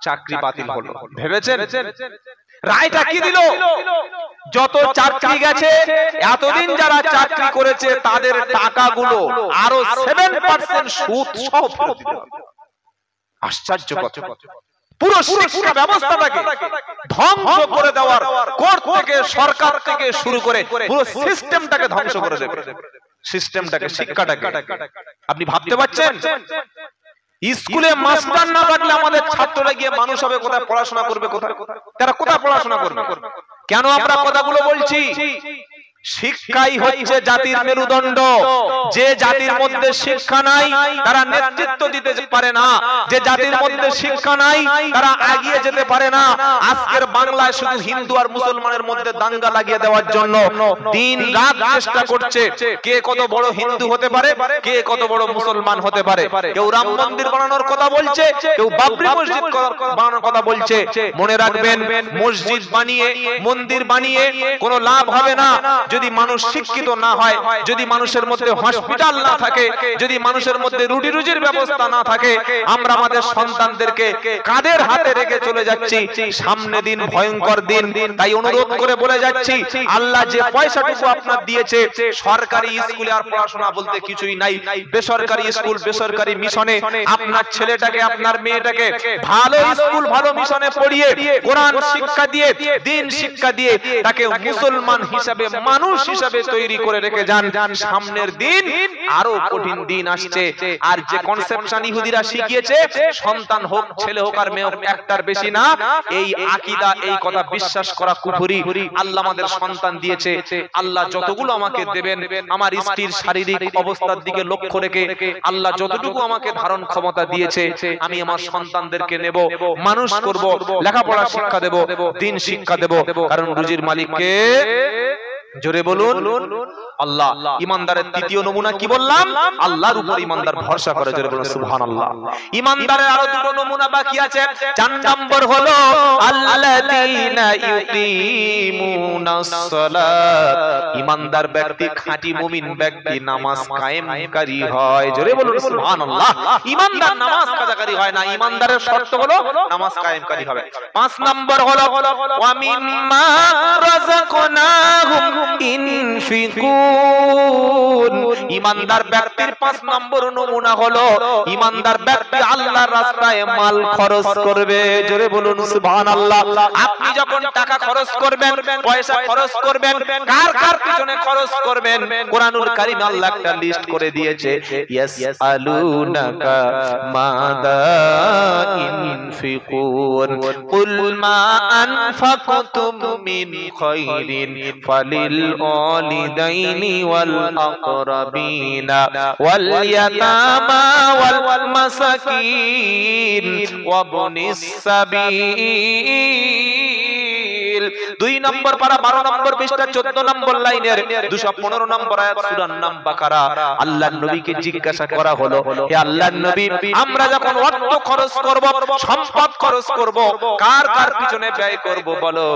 চাকরি বাতিল হলো। ভেবেছেন রায়টা কি দিল? যত চাকরি গেছে, এতদিন যারা চাকরি করেছে তাদের টাকাগুলো আরো 7% সুদ সহ ফেরত দিতে হবে। আশ্চর্য কথা। পুরো শিক্ষা ব্যবস্থাটাকে ধ্বংস করে দেওয়ার, কোর্ট থেকে সরকার থেকে শুরু করে পুরো সিস্টেমটাকে ধ্বংস করে দেবে। সিস্টেমটাকে, শিক্ষাটাকে আপনি ভাবতে পারছেন? স্কুলে মাস্টার না থাকলে আমাদের ছাত্ররা গিয়ে মানুষ হবে কোথায়? পড়াশোনা করবে কোথায়? তারা কোথায় পড়াশোনা করবে? কেন আমরা কথাগুলো বলছি? শিক্ষাই হচ্ছে জাতির মেরুদণ্ড। যে জাতির মধ্যে শিক্ষা নাই তারা নেতৃত্ব দিতে পারে না, যে জাতির মধ্যে শিক্ষা নাই তারা এগিয়ে যেতে পারে না। আজকের বাংলায় শুধু হিন্দু আর মুসলমানের মধ্যে দাঙ্গা লাগিয়ে দেওয়ার জন্য দিন রাত চেষ্টা করছে কে কত বড় হিন্দু হতে পারে, কে কত বড় মুসলমান হতে পারে। কেউ রাম মন্দির বানানোর কথা বলছে, কেউ বাবরি মসজিদ বানানোর কথা বলছে। মনে রাখবেন, মসজিদ বানিয়ে, মন্দির বানিয়ে কোনো লাভ হবে না যদি মানুষ শিক্ষিত না হয়, যদি মানুষের মধ্যে হসপিটাল না থাকে, যদি মানুষের মধ্যে রুটি রুজির ব্যবস্থা না থাকে। আমরা আমাদের সন্তানদেরকে কাদের হাতে রেখে চলে যাচ্ছি? সামনে দিন ভয়ঙ্কর দিন। তাই অনুরোধ করে বলে যাচ্ছি, আল্লাহ যে পয়সাটুকু আপনার দিয়েছে, সরকারি স্কুলে আর পড়াশোনা বলতে কিছুই নাই। বেসরকারি স্কুল, বেসরকারি মিশনে আপনার ছেলেটাকে, আপনার মেয়েটাকে ভালো স্কুল, ভালো মিশনে পড়িয়ে কোরআন শিক্ষা দিয়ে, দিন শিক্ষা দিয়ে তাকে মুসলমান হিসাবে, মানুষ হিসাবে তৈরি করে রেখে যান। সামনের দিন আরো কঠিন দিন আসছে। আর যে কনসেপশন ইহুদিরা শিখিয়েছে, সন্তান হোক, ছেলে হোক আর মেয়ে হোক, একটার বেশি না, এই আকীদা, এই কথা বিশ্বাস করা কুফরি। আল্লাহ আমাদের সন্তান দিয়েছে, আল্লাহ যতগুলো আমাকে দেবেন, আমার স্ত্রীর শারীরিক অবস্থার দিকে লক্ষ্য রেখে আল্লাহ যতটুকু আমাকে ধারণ ক্ষমতা দিয়েছে, আমি আমার সন্তানদেরকে নেব, মানুষ করব, লেখাপড়া শিক্ষা দেব, দিন শিক্ষা দেব। কারণ রুজির মালিককে জোরে বলুন আল্লাহ। ইমানদারের তৃতীয় নমুনা কি বললাম? আল্লাহর উপর ইমানদার ভরসা করে। জোরে বলুন সুবহানাল্লাহ। ইমানদারের আরো দুটো নমুনা বাকি আছে। 4 নম্বর হলো আল্লাযীনা ইউকিমুনাস সালাত। ইমানদার ব্যক্তি, খাঁটি মুমিন ব্যক্তি নামাজ কায়েমকারী হয়। জোরে বলুন সুবহানাল্লাহ। ইমানদার নামাজ কাজাকারী হয় না, ইমানদারের শর্ত হলো নামাজ কায়েমকারী হবে। 5 নম্বর হলো ওয়া মিম্মা রাযাকনাহুম ইনফিকুন। ইমানদার ব্যক্তির 5 নম্বর নমুনা হলো ইমানদার ব্যক্তি আল্লাহর রাস্তায় মাল খরচ করবে। জোরে বলুন সুবহানাল্লাহ। আপনি যখন টাকা খরচ করবেন, পয়সা খরচ করবেন, কার কার পিছনে খরচ করবেন? কোরআনুল কারীমে আল্লাহ একটা লিস্ট করে দিয়েছে। ইয়াসআলুনাকা মাযা ইনফিকুন কুল মা আনফাকতুম মিন খায়রিন ফালিল ওয়ালিদাইনি ওয়াল আকরাবিনা ওয়াল ইয়াতামা ওয়াল মাসাকিন ওয়া ইবনিস সাবিল। 2 নম্বর পারা 12 নম্বর পৃষ্ঠা 14 নম্বর লাইনের 215 নম্বর আয়াত সূরা নাম বাকারা। আল্লাহর নবীকে জিজ্ঞাসা করা হলো, হে আল্লাহর নবী, আমরা যখন অর্থ খরচ করব, সম্পদ খরচ করব, কার কার পিছনে ব্যয় করব বলো?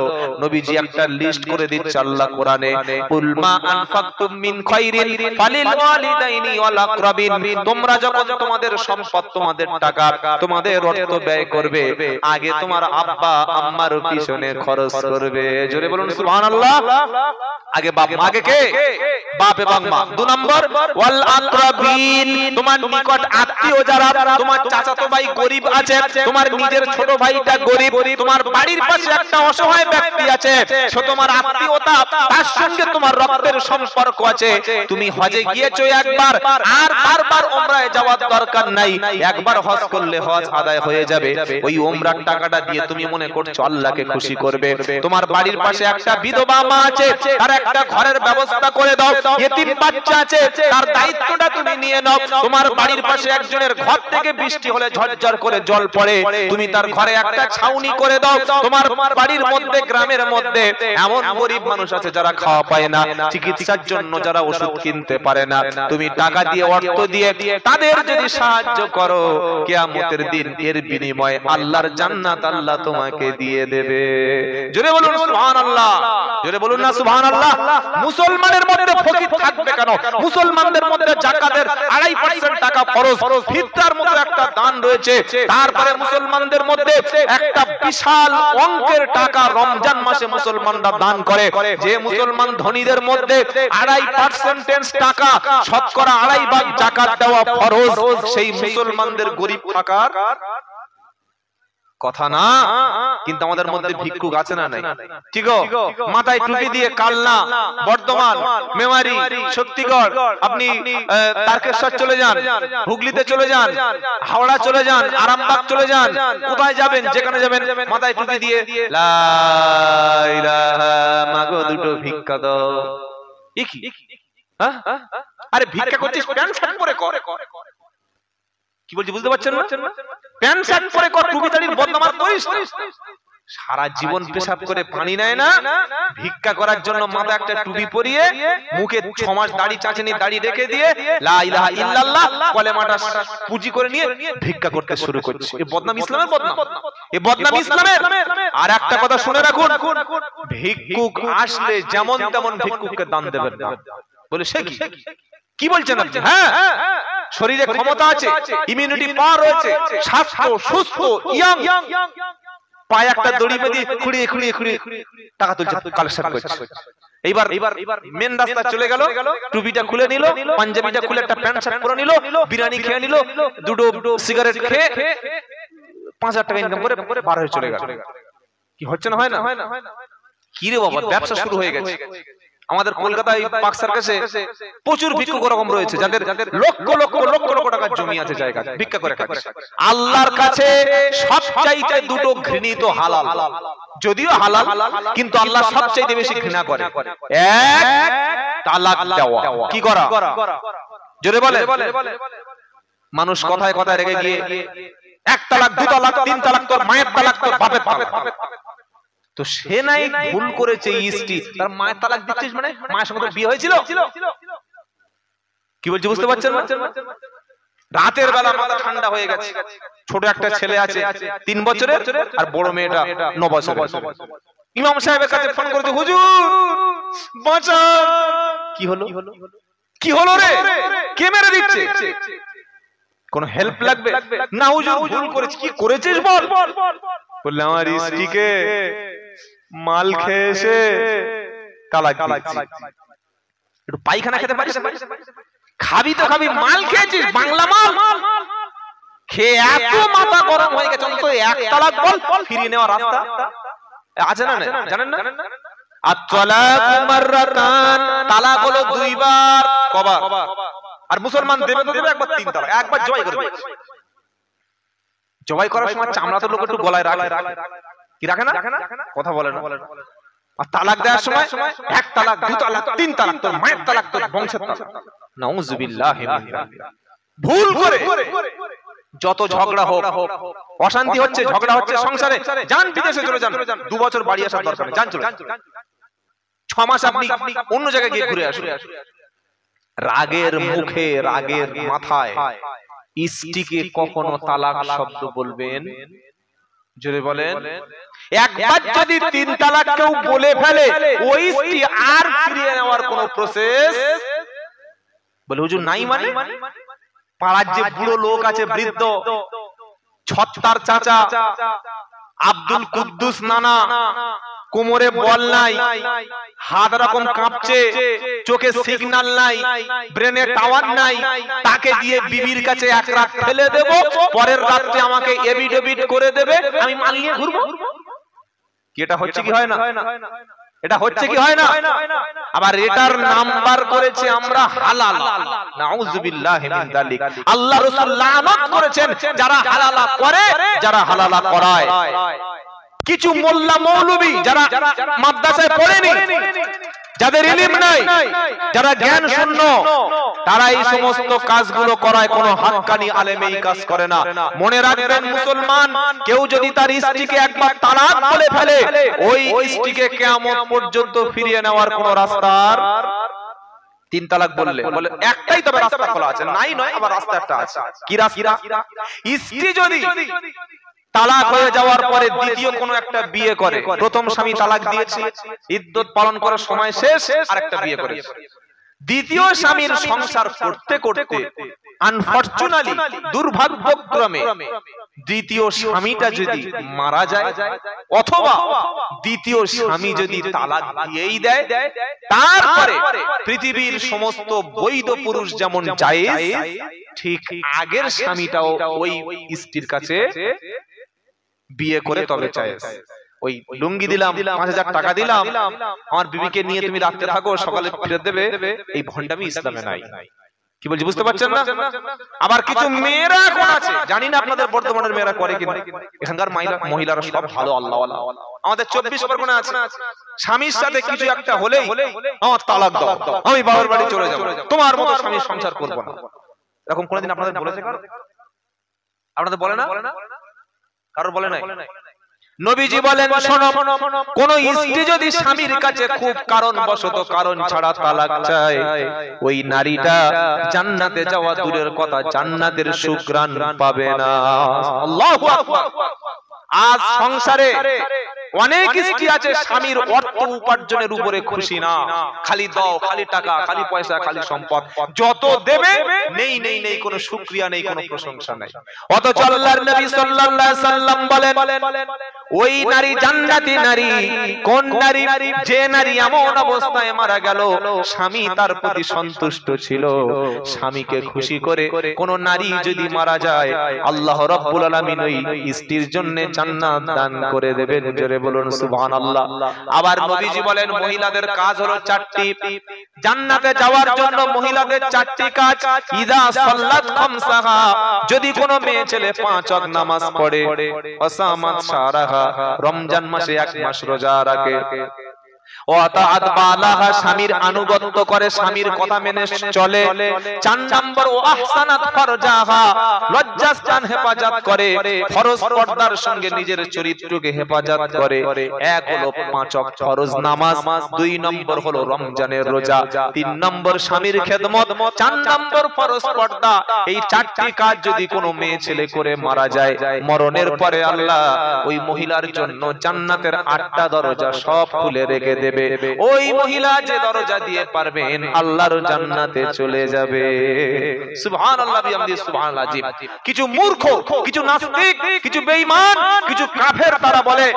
নবীজি একটা লিস্ট করে দিচ্ছে আল্লাহ কোরআনে। কুল মা আনফাকতুম মিন খায়রিন ফালিল ওয়ালিদাইনি ওয়াল আকরাবিন। তোমরা যখন তোমাদের সম্পদ, তোমাদের টাকা, তোমাদের অর্থ ব্যয় করবে, আগে তোমার আব্বা আম্মার পিছনে খরচ করবে। জোরে বলুন সুবহানাল্লাহ। আগে বাপ মা, আগে কে? বাপ এবং মা। 2 নম্বর ওয়াল আকরাবিন। তোমার নিকট আত্মীয় যারা, তোমার চাচাতো ভাই গরীব আছে, তোমার নিজের ছোট ভাইটা গরীব, তোমার বাড়ির পাশে একটা অসহায় ব্যক্তি আছে, সে তোমার আত্মীয়তা, তার সঙ্গে তোমার রক্তের সম্পর্ক আছে। তুমি হজে গিয়েছো একবার, আর বারবার উমরায় যাওয়ার দরকার নাই, একবার হজ করলে হজ আদায় হয়ে যাবে। ওই উমরার টাকাটা দিয়ে তুমি মনে করছো আল্লাহকে খুশি করবে। তোমার বাড়ির পাশে একটা বিধবা মা আছে, তার একটা ঘরের ব্যবস্থা করে দাও। এতিম বাচ্চা আছে, তার দায়িত্বটা তুমি নিয়ে নাও। তোমার বাড়ির পাশে একজনের ঘর থেকে বৃষ্টি হলে ঝরঝর করে জল পড়ে, তুমি তার ঘরে একটা ছাউনি করে দাও। তোমার বাড়ির মধ্যে, গ্রামের মধ্যে এমন গরীব মানুষ আছে যারা খাওয়া পায় না, চিকিৎসার জন্য যারা ওষুধ কিনতে পারে না, তুমি টাকা দিয়ে, অর্থ দিয়ে তাদের যদি সাহায্য করো, কিয়ামতের দিন এর বিনিময়ে আল্লাহর জান্নাত আল্লাহ তোমাকে দিয়ে দেবে। জোরে বলুন সুবহানাল্লাহ। জোরে বলুন না সুবহানাল্লাহ। মুসলমানের মধ্যে ফকির থাকবে কেন? মুসলমানদের মধ্যে যাকাতের 2.5% টাকা ফরজ, ফিতরার মতো একটা দান রয়েছে। তারপরে মুসলমানদের মধ্যে একটা বিশাল অঙ্কের টাকা রমজান মাসে মুসলমানরা দান করে। যে মুসলমান ধনীদের মধ্যে 2.5% টাকা, শতকরা 2.5 ভাগ যাকাত দেওয়া ফরজ, সেই মুসলমানদের গরীব থাকার কথা না। কিন্তু আমাদের মধ্যে ভিক্ষুক আছে না নাই? ঠিক, মাথায় টুপি দিয়ে কালনা, বর্ধমান, মেমারি, শক্তিগড়, আপনি তারকেশ্বর চলে যান, হুগলিতে চলে যান, হাওড়া চলে যান, আরামবাগ চলে যান, কোথায় যাবেন, যেখানে যাবেন মাথায় টুপি দিয়ে লা ইলাহা মাগো দুটো ভিক্ষা দাও। কি আরে ভিক্ষা করছিস প্যান্ট শার্ট পরে কর। কি বলছি বুঝতে পারছেন না? প্যান্ট শার্ট পরে কর, টুপি দাড়ির বদনাম করিস না। সারা জীবন পেশাব করে পানি নেয় না, ভিক্ষা করার জন্য মাথা একটা টুপি পরিয়ে, মুখে 6 মাস দাড়ি চাচেনি দাড়ি রেখে দিয়ে লা ইলাহা ইল্লাল্লাহ কলেমাটা পুঁজি করে নিয়ে ভিক্ষা করতে শুরু করছে। এই বদনাম ইসলামের বদনাম, এই বদনাম ইসলামের। আর একটা কথা শুনে রাখুন, ভিক্ষুক আসলে যেমন তেমন ভিক্ষুককে দান দেবেন না। বলে সে কি বলছেন আপনি? হ্যাঁ, শরীরে ক্ষমতা আছে, ইমিউনিটি পাওয়ার রয়েছে, স্বাস্থ্য সুস্থ, ইয়াং, পায়ে একটা দড়ি বেঁধে খুঁড়িয়ে খুঁড়িয়ে খুঁড়িয়ে টাকা তুলছে, কালেকশন করছে। এইবার মেন রাস্তা চলে গেল, টুপিটা খুলে নিল, পাঞ্জাবিটা খুলে একটা প্যান্ট শার্ট পরে নিল, বিরিয়ানি খেয়ে নিল, দুটো সিগারেট খেয়ে 5000 টাকা ইনকাম করে বার হয়ে চলে গেল। কি হচ্ছে না? হয় না? কি রে বাবা, ব্যবসা শুরু হয়ে গেছে। আমাদের কলকাতায় পার্ক সার্কাসে প্রচুর ভিক্ষুক রকম রয়েছে, যাদের লক্ষ লক্ষ লক্ষ লক্ষ টাকার জমি আছে, জায়গা ভিক্ষা করে খাচ্ছে। আল্লাহর কাছে সবচাইতে দুটো ঘৃণিত হালাল, যদিও হালাল কিন্তু আল্লাহ সবচাইতে বেশি ঘৃণা করে। এক, তালাক দেওয়া। কি করা? জোরে বলে। মানুষ কথায় কথায় রেগে গিয়ে 1 তালাক, 2 তালাক, 3 তালাক, তোর মায়ের তালাক, তোর বাপের তালাক। তো সে নাই ভুল করেছে স্ত্রী, তার মায়ের তালাক দিচ্ছিস মানে মায়ের সঙ্গে বিয়ে হয়েছিল? কি বলছি বুঝতে পারছেন? রাতের বেলা মাথা ঠান্ডা হয়ে গেছে, ছোট একটা ছেলে আছে 3 বছরের আর বড় মেয়েটা 9 বছরের। ইমাম সাহেবের কাছে ফোন করেছে, হুজুর বাঁচান। কি হলো? কি হলো রে? কে মেরে দিচ্ছে? কোন হেল্প লাগবে? না হুজুর ভুল করেছি। কি করেছিস বল? বললে আমার স্ত্রীকে মাল খেয়ে এসে তালাক দিয়েছি। একটু পায়খানা খেতে পারিস? খাবি তো খাবি, মাল খেয়েছিস, বাংলা মাল খেয়ে এত মাথা গরম হয়ে গেছে। অন্তত এক তালাক বল, ফিরিয়ে নেওয়ার রাস্তা আছে না? জানেন না? আত-তালাকু মাররাতান, তালাক হলো 2 বার। কবার? আর মুসলমান দেবে তো দেবে একবার 3 তালাক, একবার জবাই করবে। জবাই করার সময় চামড়া তো লোক একটু গলায় রাখে, কি রাখে না? কথা বলে না। আর তালাক দেওয়ার সময় 1 তালাক, 2 তালাক, 3 তালাক, তোর মায়ের তালাক, তোর বংশের তালাক। নাউযুবিল্লাহি মিন যালিক। ভুল করে যত ঝগড়া হোক, অশান্তি হচ্ছে, ঝগড়া হচ্ছে সংসারে, যান বিদেশে চলে যান, 2 বছর বাড়ি আসার দরকার নেই, যান চলে যান। 6 মাস আপনি অন্য জায়গায় গিয়ে ঘুরে আসুন। রাগের মুখে, রাগের মাথায় স্ত্রীকে কখনো তালাক শব্দ বলবেন? জোরে বলেন। একবার যদি 3 তালাক কেউ বলে ফেলে, ওই স্ত্রী আর ফিরিয়ে নেওয়ার কোনো প্রসেস বলে হুজুর নাই মানে? পাড়ার যে বুড়ো লোক আছে, বৃদ্ধ, ছত্তার চাচা, আব্দুল কুদ্দুস নানা, কোমরে বল নাই, হাত রকম কাঁপছে, চোখে সিগন্যাল নাই, ব্রেনে টাওয়ার নাই, তাকে দিয়ে বিবির কাছে 1 রাত ফেলে দেব, পরের রাতে আমাকে এভিডেভিট করে দেবে, আমি মাল নিয়ে ঘুরবো। কি এটা হচ্ছে কি হয় না? এটা হচ্ছে কি হয় না? আবার এটার নাম্বার করেছে আমরা হালাল। নাউযুবিল্লাহি মিন যালিক। আল্লাহ রাসূল লানত করেছেন যারা হালালা করে, যারা হালালা করায়। কিছু মোল্লা মৌলবী যারা মাদ্রাসায় পড়েনি, যাদের ইলম নাই, যারা জ্ঞান শূন্য, তারা এই সমস্ত কাজগুলো করায়। কোনো হাক্কানি আলেম এই কাজ করে না। মনে রাখবেন মুসলমান, কেউ যদি তার স্ত্রীকে একবার তালাক বলে ফেলে, ওই স্ত্রীকে কিয়ামত পর্যন্ত ফিরিয়ে নেওয়ার কোনো রাস্তার 3 তালাক বললে একটাই তবে রাস্তা খোলা আছে, নাই নয়, আবার রাস্তা একটা আছে। কি রাস্তা? স্ত্রী যদি তালাক হয়ে যাওয়ার পরে দ্বিতীয় কোনো একটা বিয়ে করে, প্রথম স্বামী তালাক দিয়েছে, ইদ্যত পালন করার সময় শেষ, আরেকটা বিয়ে করে, দ্বিতীয় স্বামীর সংসার করতে করতে আনফরচুনেটলি, দুর্ভাগ্যক্রমে দ্বিতীয় স্বামীটা যদি মারা যায়, অথবা দ্বিতীয় স্বামী যদি তালাক দিয়েই দেয়, তারপরে পৃথিবীর সমস্ত বৈধ পুরুষ যেমন জায়েজ, ঠিক আগের স্বামীটাও ওই স্ত্রীর কাছে বিয়ে করে তবে জায়েজ। ওই লুঙ্গি দিলাম, 5000 টাকা দিলাম, আমার বিবিকে নিয়ে তুমি রাতে থাকো, সকালে ফিরে দেবে, এই ভণ্ডামি ইসলামে নাই। কি বলছি বুঝতে পারছেন না? আবার কিছু মেয়েরা এখন আছে, জানি না আপনাদের বর্তমানের মেয়েরা করে কিনা, এখানকার মহিলারা সব ভালো আল্লাহওয়ালা। আমাদের 24 পরগনা আছে, স্বামীর সাথে কিছু একটা হলেই আমার তালাক দাও, আমি বাবার বাড়ি চলে যাব, তোমার মতো স্বামীর সংসার করব না। এরকম কোনদিন আপনাদের বলেছে কারো? আপনাদের বলে না? কারোর বলে নাই? নবীজি বলেন, শোনো, কোন স্ত্রী যদি স্বামীর কাছে খুব কারণবশত, কারণ ছাড়া তালাক চায়, ওই নারীটা জান্নাতে যাওয়া দূরের কথা, জান্নাতের সুঘ্রাণ পাবে না। আল্লাহু আকবার। আজ সংসারে অনেক স্ত্রী আছে স্বামীর অর্থ উপার্জনের উপরে খুশি না, খালি দাও, খালি টাকা, খালি পয়সা, খালি সম্পদ, যত দেবে নেই নেই নেই, কোনো শুকরিয়া নেই, কোনো প্রশংসা নেই। অথচ আল্লাহর নবী সাল্লাল্লাহু আলাইহি সাল্লাম বলেন, ওই নারী জান্নাতি নারী। কোন নারী? যে নারী এমন অবস্থায় মারা গেল স্বামী তার প্রতি সন্তুষ্ট ছিল, স্বামীকে খুশি করে কোন নারী যদি মারা যায়, আল্লাহ রাব্বুল আলামিন ওই স্ত্রীর জন্য জান্নাত দান করে দেবেন। জোরে বলুন সুবহানাল্লাহ। আবার নবীজি বলেন, মহিলাদের কাজ হলো 4টি। জান্নাতে যাওয়ার জন্য মহিলাদের 4টি কাজ। ইযা সাল্লাত খামসাহা, যদি কোনো মেয়ে ছেলে 5 ওয়াক্ত নামাজ পড়ে, ওয়াসামাত শাহরাহা, রমজান মাসে 1 মাস রোজা রাখে, ওয়াতাআত বালাহা স্বামীর আনুগত্য করে, স্বামীর কথা মেনে চলে। 4 নম্বর ও আহসানাত ফারজাহা লজ্জাস্থান হেফাজত করে, ফরজ পর্দার সঙ্গে নিজের চরিত্রকে হেফাজত করে। এক হলো 5 ওয়াক্ত ফরজ নামাজ, 2 নম্বর হলো রমজানের রোজা, 3 নম্বর স্বামীর খেদমত, 4 নম্বর ফরজ পর্দা। এই 4টি কাজ যদি কোনো মেয়ে ছেলে করে মারা যায়, মরণের পরে আল্লাহ ওই মহিলার জন্য জান্নাতের 8টা দরজা সব খুলে রেখে দেবে। ওই মহিলা যে দরজা দিয়ে পারবেন আল্লাহর জান্নাতে চলে যাবে। সুবহানাল্লাহ বিহামদি সুবহানাল্লাহ আযীম। কিছু মূর্খ, কিছু নাস্তিক, কিছু বেঈমান, কিছু কাফের তারা বলে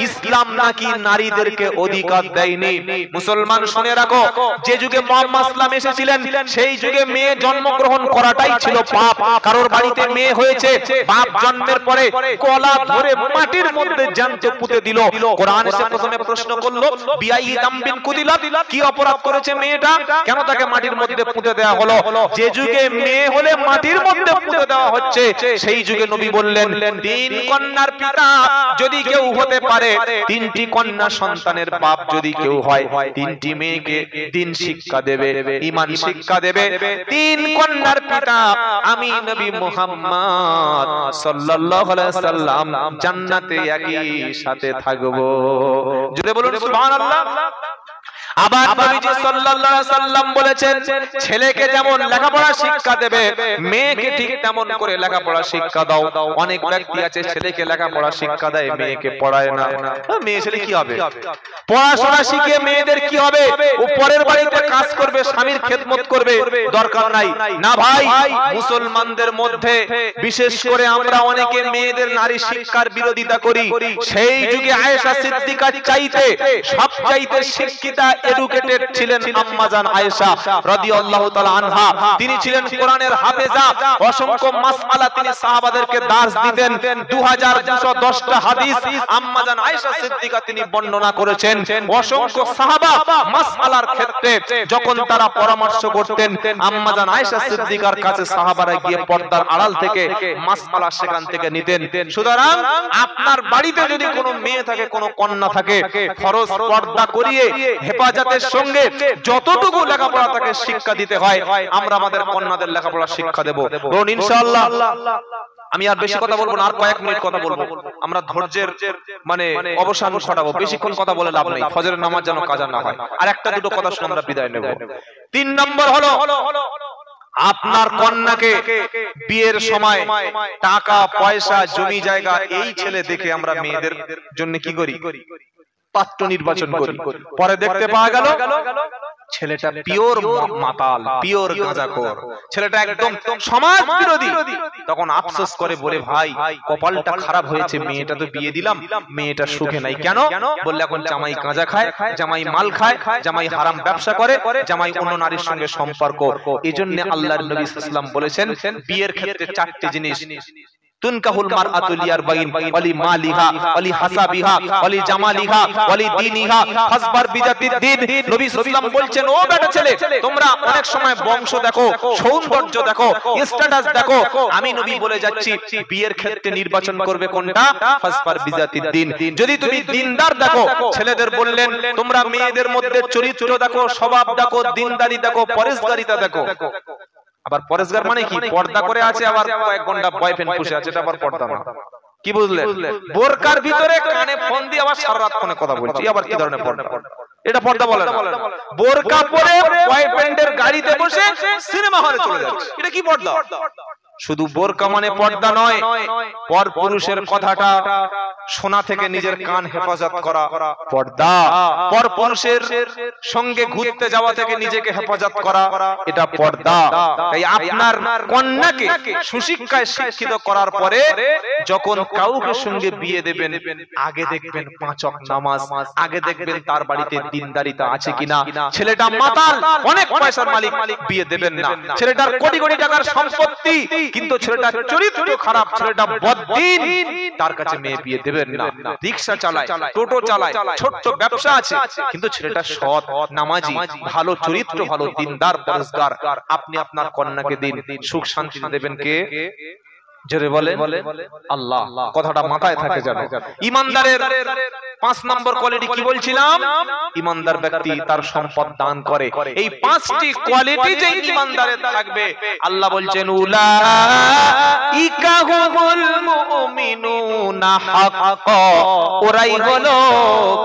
ইসলাম নাকি নারীদেরকে অধিকার দেয়নি। মুসলমান শুনে রাখো, যে যুগে মুহাম্মদ সাল্লাল্লাহু এসেছিলেন সেই যুগে মেয়ে জন্মগ্রহণ করাটাই ছিল পাপ। কারোর বাড়িতে মেয়ে হয়েছে, বাপ জন্মের পরে গলা ধরে মাটির মধ্যে জ্যান্ত পুঁতে দিল। কোরআন এসে প্রথমে প্রশ্ন করলো বিআই দামবিন কুদিলাত, কি অপরাধ করেছে মেয়েটা, কেন তাকে মাটির মধ্যে পুঁতে দেওয়া হলো? যে যুগে মেয়ে হলে মাটির মধ্যে পুঁতে দেওয়া হচ্ছে, সেই যুগে নবী বললেন 3 কন্যার পিতা যদি কেউ হতে পারে, 3টি কন্যা সন্তানের বাপ যদি কেউ হয়, 3টি মেয়েকে দ্বীন শিক্ষা দেবে, ঈমান শিক্ষা দেবে। 3 কন্যার পিতা আমি নবী মুহাম্মদ সাল্লাল্লাহু আলাইহি সাল্লাম জান্নাতে একই সাথে থাকবো। জোরে বলুন সুবহানাল্লাহ। আবার নবীজি সাল্লাল্লাহু আলাইহি সাল্লাম বলেছেন ছেলেকে যেমন লেখাপড়া শিক্ষা দেবে, মেয়েকে ঠিক তেমন করে লেখাপড়া শিক্ষা দাও। অনেক ব্যক্তি আছে ছেলেকে লেখাপড়া শিক্ষা দেয়, মেয়েকে পড়ায় না। মেয়ে ছেলে কি হবে? পড়াশোনা শিখে মেয়েদের কি হবে? ও পরের বাড়িতে কাজ করবে, স্বামীর খেদমত করবে, দরকার নাই। না ভাই, মুসলমানদের মধ্যে বিশেষ করে আমরা অনেকে মেয়েদের নারী শিক্ষার বিরোধিতা করি। সেই যুগে আয়েশা সিদ্দিকার চাইতে সবচাইতে শিক্ষিতা এডুকেটেড ছিলেন আম্মা জান আয়েশা রাদিয়াল্লাহু তাআলা আনহা। তিনি ছিলেন কোরআনের হাফেজা, অসংখ্য মাসআলা তিনি সাহাবাদেরকে দার্স দিতেন। 2210টা হাদিস আম্মা জান আয়েশা সিদ্দিকা তিনি বর্ণনা করেছেন। অসংখ্য সাহাবা মাসআলার ক্ষেত্রে যখন তারা পরামর্শ করতেন, আম্মা জান আয়েশা সিদ্দিকার কাছে সাহাবারা গিয়ে পর্দার আড়াল থেকে মাসআলা সেখান থেকে নিতেন। সুতরাং আপনার বাড়িতে যদি কোনো মেয়ে থাকে, কোনো কন্যা থাকে, ফরজ পর্দা করিয়ে হেফাজতের সঙ্গে যতটুকু লেখাপড়া তাকে শিক্ষা দিতে হয়, আমরা আমাদের কন্যাদের লেখাপড়া শিক্ষা দেব বলুন ইনশাআল্লাহ। আমি আর বেশি কথা বলবো না, আর কয়েক মিনিট কথা বলবো। আমরা ধৈর্যের মানে অবসান ঘটাবো, বেশিক্ষণ কথা বলে লাভ নেই, ফজরের নামাজ যেন কাজা না হয়। আর একটা দুটো কথা শুনে আমরা বিদায় নেব। 3 নম্বর হলো আপনার কন্যাকে বিয়ের সময় টাকা পয়সা জমি জায়গা এই ছেলে দেখে আমরা মেয়েদের জন্য কি করি? পাত্র নির্বাচন করি। পরে দেখতে পাওয়া গেল ছেলেটা পিওর মাতাল, পিওর গাঁজাখোর, ছেলেটা একদম সমাজ বিরোধী। তখন আফসোস করে বলে ভাই কপালটা খারাপ হয়েছে, মেয়েটা তো বিয়ে দিলাম, মেয়েটা সুখে নাই। কেন? বললে এখন জামাই গাঁজা খায়, জামাই মাল খায়, জামাই হারাম ব্যবসা করে, জামাই অন্য নারীর সঙ্গে সম্পর্ক। এজন্য আল্লাহর নবী সাল্লাল্লাহু আলাইহি ওয়াসাল্লাম বলেছেন বিয়ের ক্ষেত্রে 4টি জিনিস তুনকাহুল মারআতু লিয়ারবাইন ওয়ালি মালিহা ওয়ালি হাসাবিহা ওয়ালি জামালিহা ওয়ালি দীনিহা ফাসবার বিজাতিদ দ্বীন। নবী সাল্লাল্লাহু আলাইহি বলছেন ও বেটা ছেলে, তোমরা অনেক সময় বংশ দেখো, সৌন্দর্য দেখো, স্ট্যাটাস দেখো। আমি নবী বলে যাচ্ছি বিয়ের ক্ষেত্রে নির্বাচন করবে কোনটা? ফাসবার বিজাতিদ দ্বীন। যদি তুমি দ্বীনদার দেখো, ছেলেদের বললেন তোমরা মেয়েদের মধ্যে চরিত্র দেখো, স্বভাব দেখো, দ্বীনদারি দেখো, পরেশগারিতা দেখো। আবার পরেশগার মানে কি? পর্দা করে আছে, আবার কয়েক ঘন্টা বয়ফ্রেন্ড পুষে আছে, এটা আবার পর্দা না। কি বুঝলেন? বোরকার ভিতরে কানে ফোন দিয়ে আবার সারা রাত ফোনে কথা বলছি, আবার কি ধরনের পর্দা? এটা পর্দা বলে না। বোরকা পরে বয়ফ্রেন্ডের গাড়িতে বসে সিনেমা হলে চলে যাচ্ছে, এটা কি পর্দা? শুধু বোরকা মানে পর্দা নয়, পর পুরুষের কথাটা শোনা থেকে নিজের কান হেফাজত করা পর্দা। পর পুরুষের সঙ্গে ঘুরতে যাওয়া থেকে নিজেকে হেফাজত করা, এটা পর্দা। তাই আপনার কন্যাকে সুশিক্ষায় শিক্ষিত করার পরে যখন কাউকে সঙ্গে বিয়ে দেবেন, আগে দেখবেন 5 ওয়াক্ত নামাজ, আগে দেখবেন তার বাড়িতে দ্বীনদারিতা আছে কিনা। ছেলেটা মাতাল, অনেক পয়সার মালিক, বিয়ে দেবেন না। ছেলেটার কোটি কোটি টাকার সম্পত্তি, কিন্তু ছেলেটার চরিত্র খারাপ, ছেলেটা বদ্দীন, তার কাছে মেয়ে বিয়ে দেবেন না। রিকশা চালায়, টোটো চালায়, ছোট্ট ব্যবসা আছে, কিন্তু ছেলেটা সৎ, নামাজি, ভালো চরিত্র, ভালো দ্বীনদার, পরেশগার। আপনি আপনার কন্যাকে দিন, সুখ শান্তি দেবেন কে? জোরে বলে আল্লাহ। কথাটা মাথায় থাকে জানো। ইমানদারের 5 নম্বর কোয়ালিটি কি বলছিলাম? ইমানদার ব্যক্তি তার সম্পদ দান করে। এই 5টি কোয়ালিটি যে ইমানদারের থাকবে, আল্লাহ বলছেন উলাইকা হুমুল মুমিনুনা হাক্কা, ওরাই হলো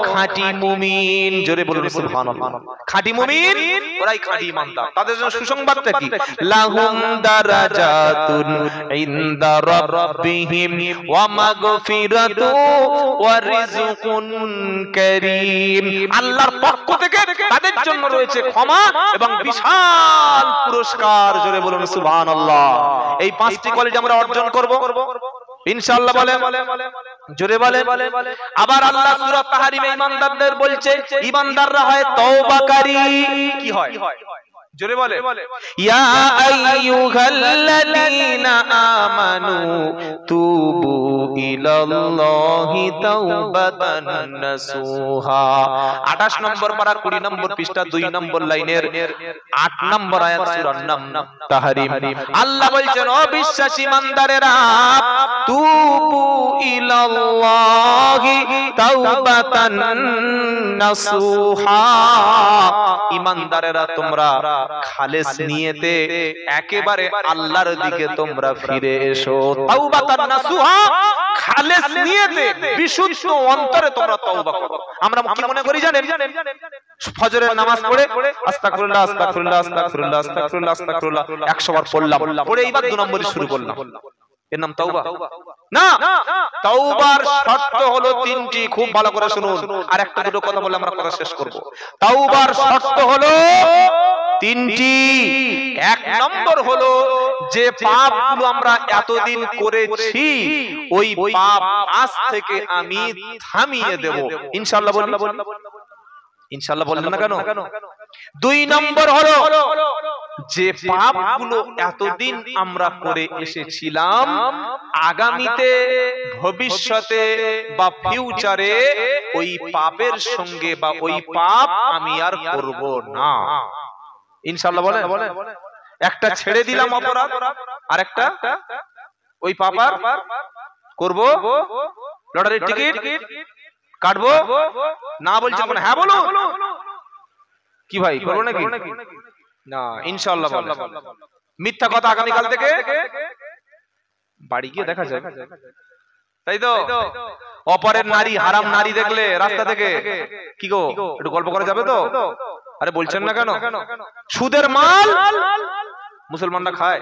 খাঁটি মুমিন। জোরে বলুন সুবহানাল্লাহ। খাঁটি মুমিন ওরাই খাঁটি ইমানদার। তাদের জন্য সুসংবাদটা কি? লাহুম দারাজাতুন ইনদা রাব্বিহিম ওয়া মাগফিরাতু ওয়া রিজকুন কারীম। আল্লাহর পক্ষ থেকে তাদের জন্য রয়েছে ক্ষমা এবং বিশাল পুরস্কার। জোরে বলুন সুবহানাল্লাহ। এই 5টি কোয়ালিটি আমরা অর্জন করব ইনশাআল্লাহ। বলে জোরে বলে। আবার আল্লাহ সূরা তাহরিমে ইমানদারদের বলছে, ইমানদাররা হয় তওবাকারী। কি হয়? জোরে বলে ইয়া আইয়ুহাল্লাযীনা আমানু তুবু ইলাল্লাহি তাওবাতান নাসুহা। 28 নম্বর পারা 20 নম্বর পৃষ্ঠা 2 নম্বর লাইনের 8 নম্বর আয়াত সূরা নাম তাহরিম। আল্লাহ বলছেন, ও বিশ্বাসী ইমানদারেরা, তুবু ইলাল্লাহি তাওবাতান নাসুহা। ইমানদারেরা তোমরা খালেস নিয়তে একেবারে আল্লাহর দিকে তোমরা ফিরে এসো। তাওবাতান নাসুহা, খালেস নিয়তে বিশুদ্ধ অন্তরে তোমরা তওবা করো। আমরা কি মনে করি জানেন? ফজরের নামাজ পড়ে আস্তাগফিরুল্লাহ আস্তাগফিরুল্লাহ আস্তাগফিরুল্লাহ আস্তাগফিরুল্লাহ আস্তাগফিরুল্লাহ 100 বার পড়লাম, পড়ে এইবার 2 নম্বরে শুরু করলাম, এর নাম তওবা না। তওবার শর্ত হলো 3টি। খুব ভালো করে শুনুন, আর একটা দুটো কথা বলে আমরা কথা শেষ করব। তওবার শর্ত হলো 3টি। 1 নম্বর হলো যে পাপগুলো আমরা এতদিন করেছি ওই পাপ আজ থেকে আমি থামিয়ে দেব ইনশাআল্লাহ। বলুন ইনশাআল্লাহ। বললেন না কেন? 2 নম্বর হলো যে পাপগুলো এতদিন আমরা করে এসেছিলাম, আগামীতে ভবিষ্যতে বা ফিউচারে ওই পাপের সঙ্গে বা ওই পাপ আমি আর করব না ইনশাআল্লাহ। বলেন একটা ছেড়ে দিলাম অপরাধ, আর একটা ওই পাপ আর করব। লটারির টিকিট কাটবো না বলছেন না? হ্যাঁ বলুন। কি ভাই করবো নাকি না? ইনশাআল্লাহ। মিথ্যা কথা আগামীকাল থেকে বাড়ি গিয়ে দেখা যায়, তাই তো? অপরের নারী, হারাম নারী দেখলে রাস্তা থেকে কি গো একটু গল্প করা যাবে তো? আরে বলছেন না কেন? সুদের মাল মুসলমানরা খায়।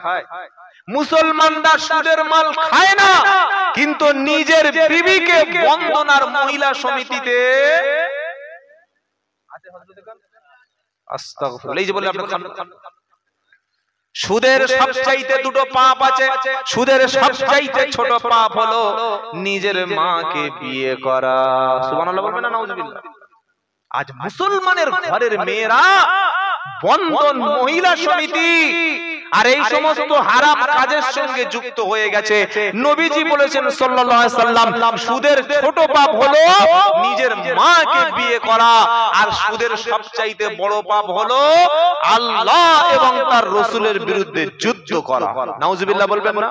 মুসলমানরা সুদের মাল খায় না, কিন্তু নিজের বিবিকে বন্দনার মহিলা সমিতিতে আস্তাগফিরুল্লাহ এই যে বলে আপনি সুদের সবচাইতে 2টো পাপ আছে। সুদের সবচাইতে ছোট পাপ হলো নিজের মাকে বিয়ে করা। সুবহানাল্লাহ বলবেন না নাউজুবিল্লাহ? আজ মুসলমানের ঘরের মেয়েরা বন্ধন মহিলা সমিতি আর এই সমস্ত হারাম কাজের সঙ্গে যুক্ত হয়ে গেছে। নবীজি বলেছেন সাল্লাল্লাহু আলাইহি সাল্লাম, সুদের ছোট পাপ হলো নিজের মাকে বিয়ে করা, আর সুদের সবচাইতে বড় পাপ হলো আল্লাহ এবং তার রাসূলের বিরুদ্ধে যুদ্ধ করা। নাউজুবিল্লাহ বলবেন না?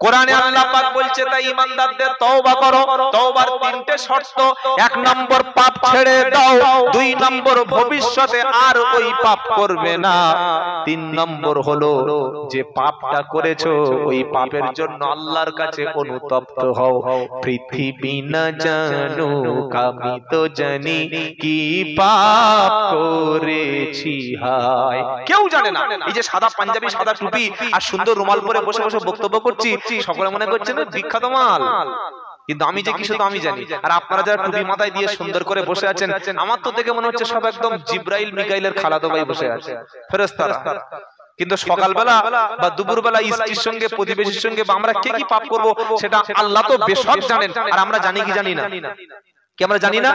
কোরআনে আল্লাহ পাক বলছে, তাই ঈমানদারদের তওবা করো। তওবার 3টে শর্ত। 1 নম্বর পাপ ছেড়ে দাও, 2 নম্বর ভবিষ্যতে আর ওই পাপ করবে না, 3 নম্বর হলো যে পাপটা করেছো ওই পাপের জন্য আল্লাহর কাছে অনুতপ্ত হও। পৃথিবী না জানুক আমি তো জানি কি পাপ করেছি হায়। কেউ জানে না। এই যে সাদা পাঞ্জাবি, সাদা টুপি আর সুন্দর রুমাল পরে বসে বসে বক্তব্য করছি, সকলে মনে করছেন বিখ্যাত মাল, কিন্তু আমি যে কিছু তো আমি জানি। আর আপনারা যারা টুপি মাথায় দিয়ে সুন্দর করে বসে আছেন, আমার তো দেখে মনে হচ্ছে সব একদম জিব্রাইল মিকাইলের খালাতো ভাই বসে আছে, ফেরেশতারা। কিন্তু সকালবেলা বা দুপুরবেলা স্ত্রীর সঙ্গে, প্রতিবেশীর সঙ্গে বা আমরা কে কি পাপ করব সেটা আল্লাহ তো বেশক জানেন, আর আমরা জানি কি জানি না? কি আমরা জানি না?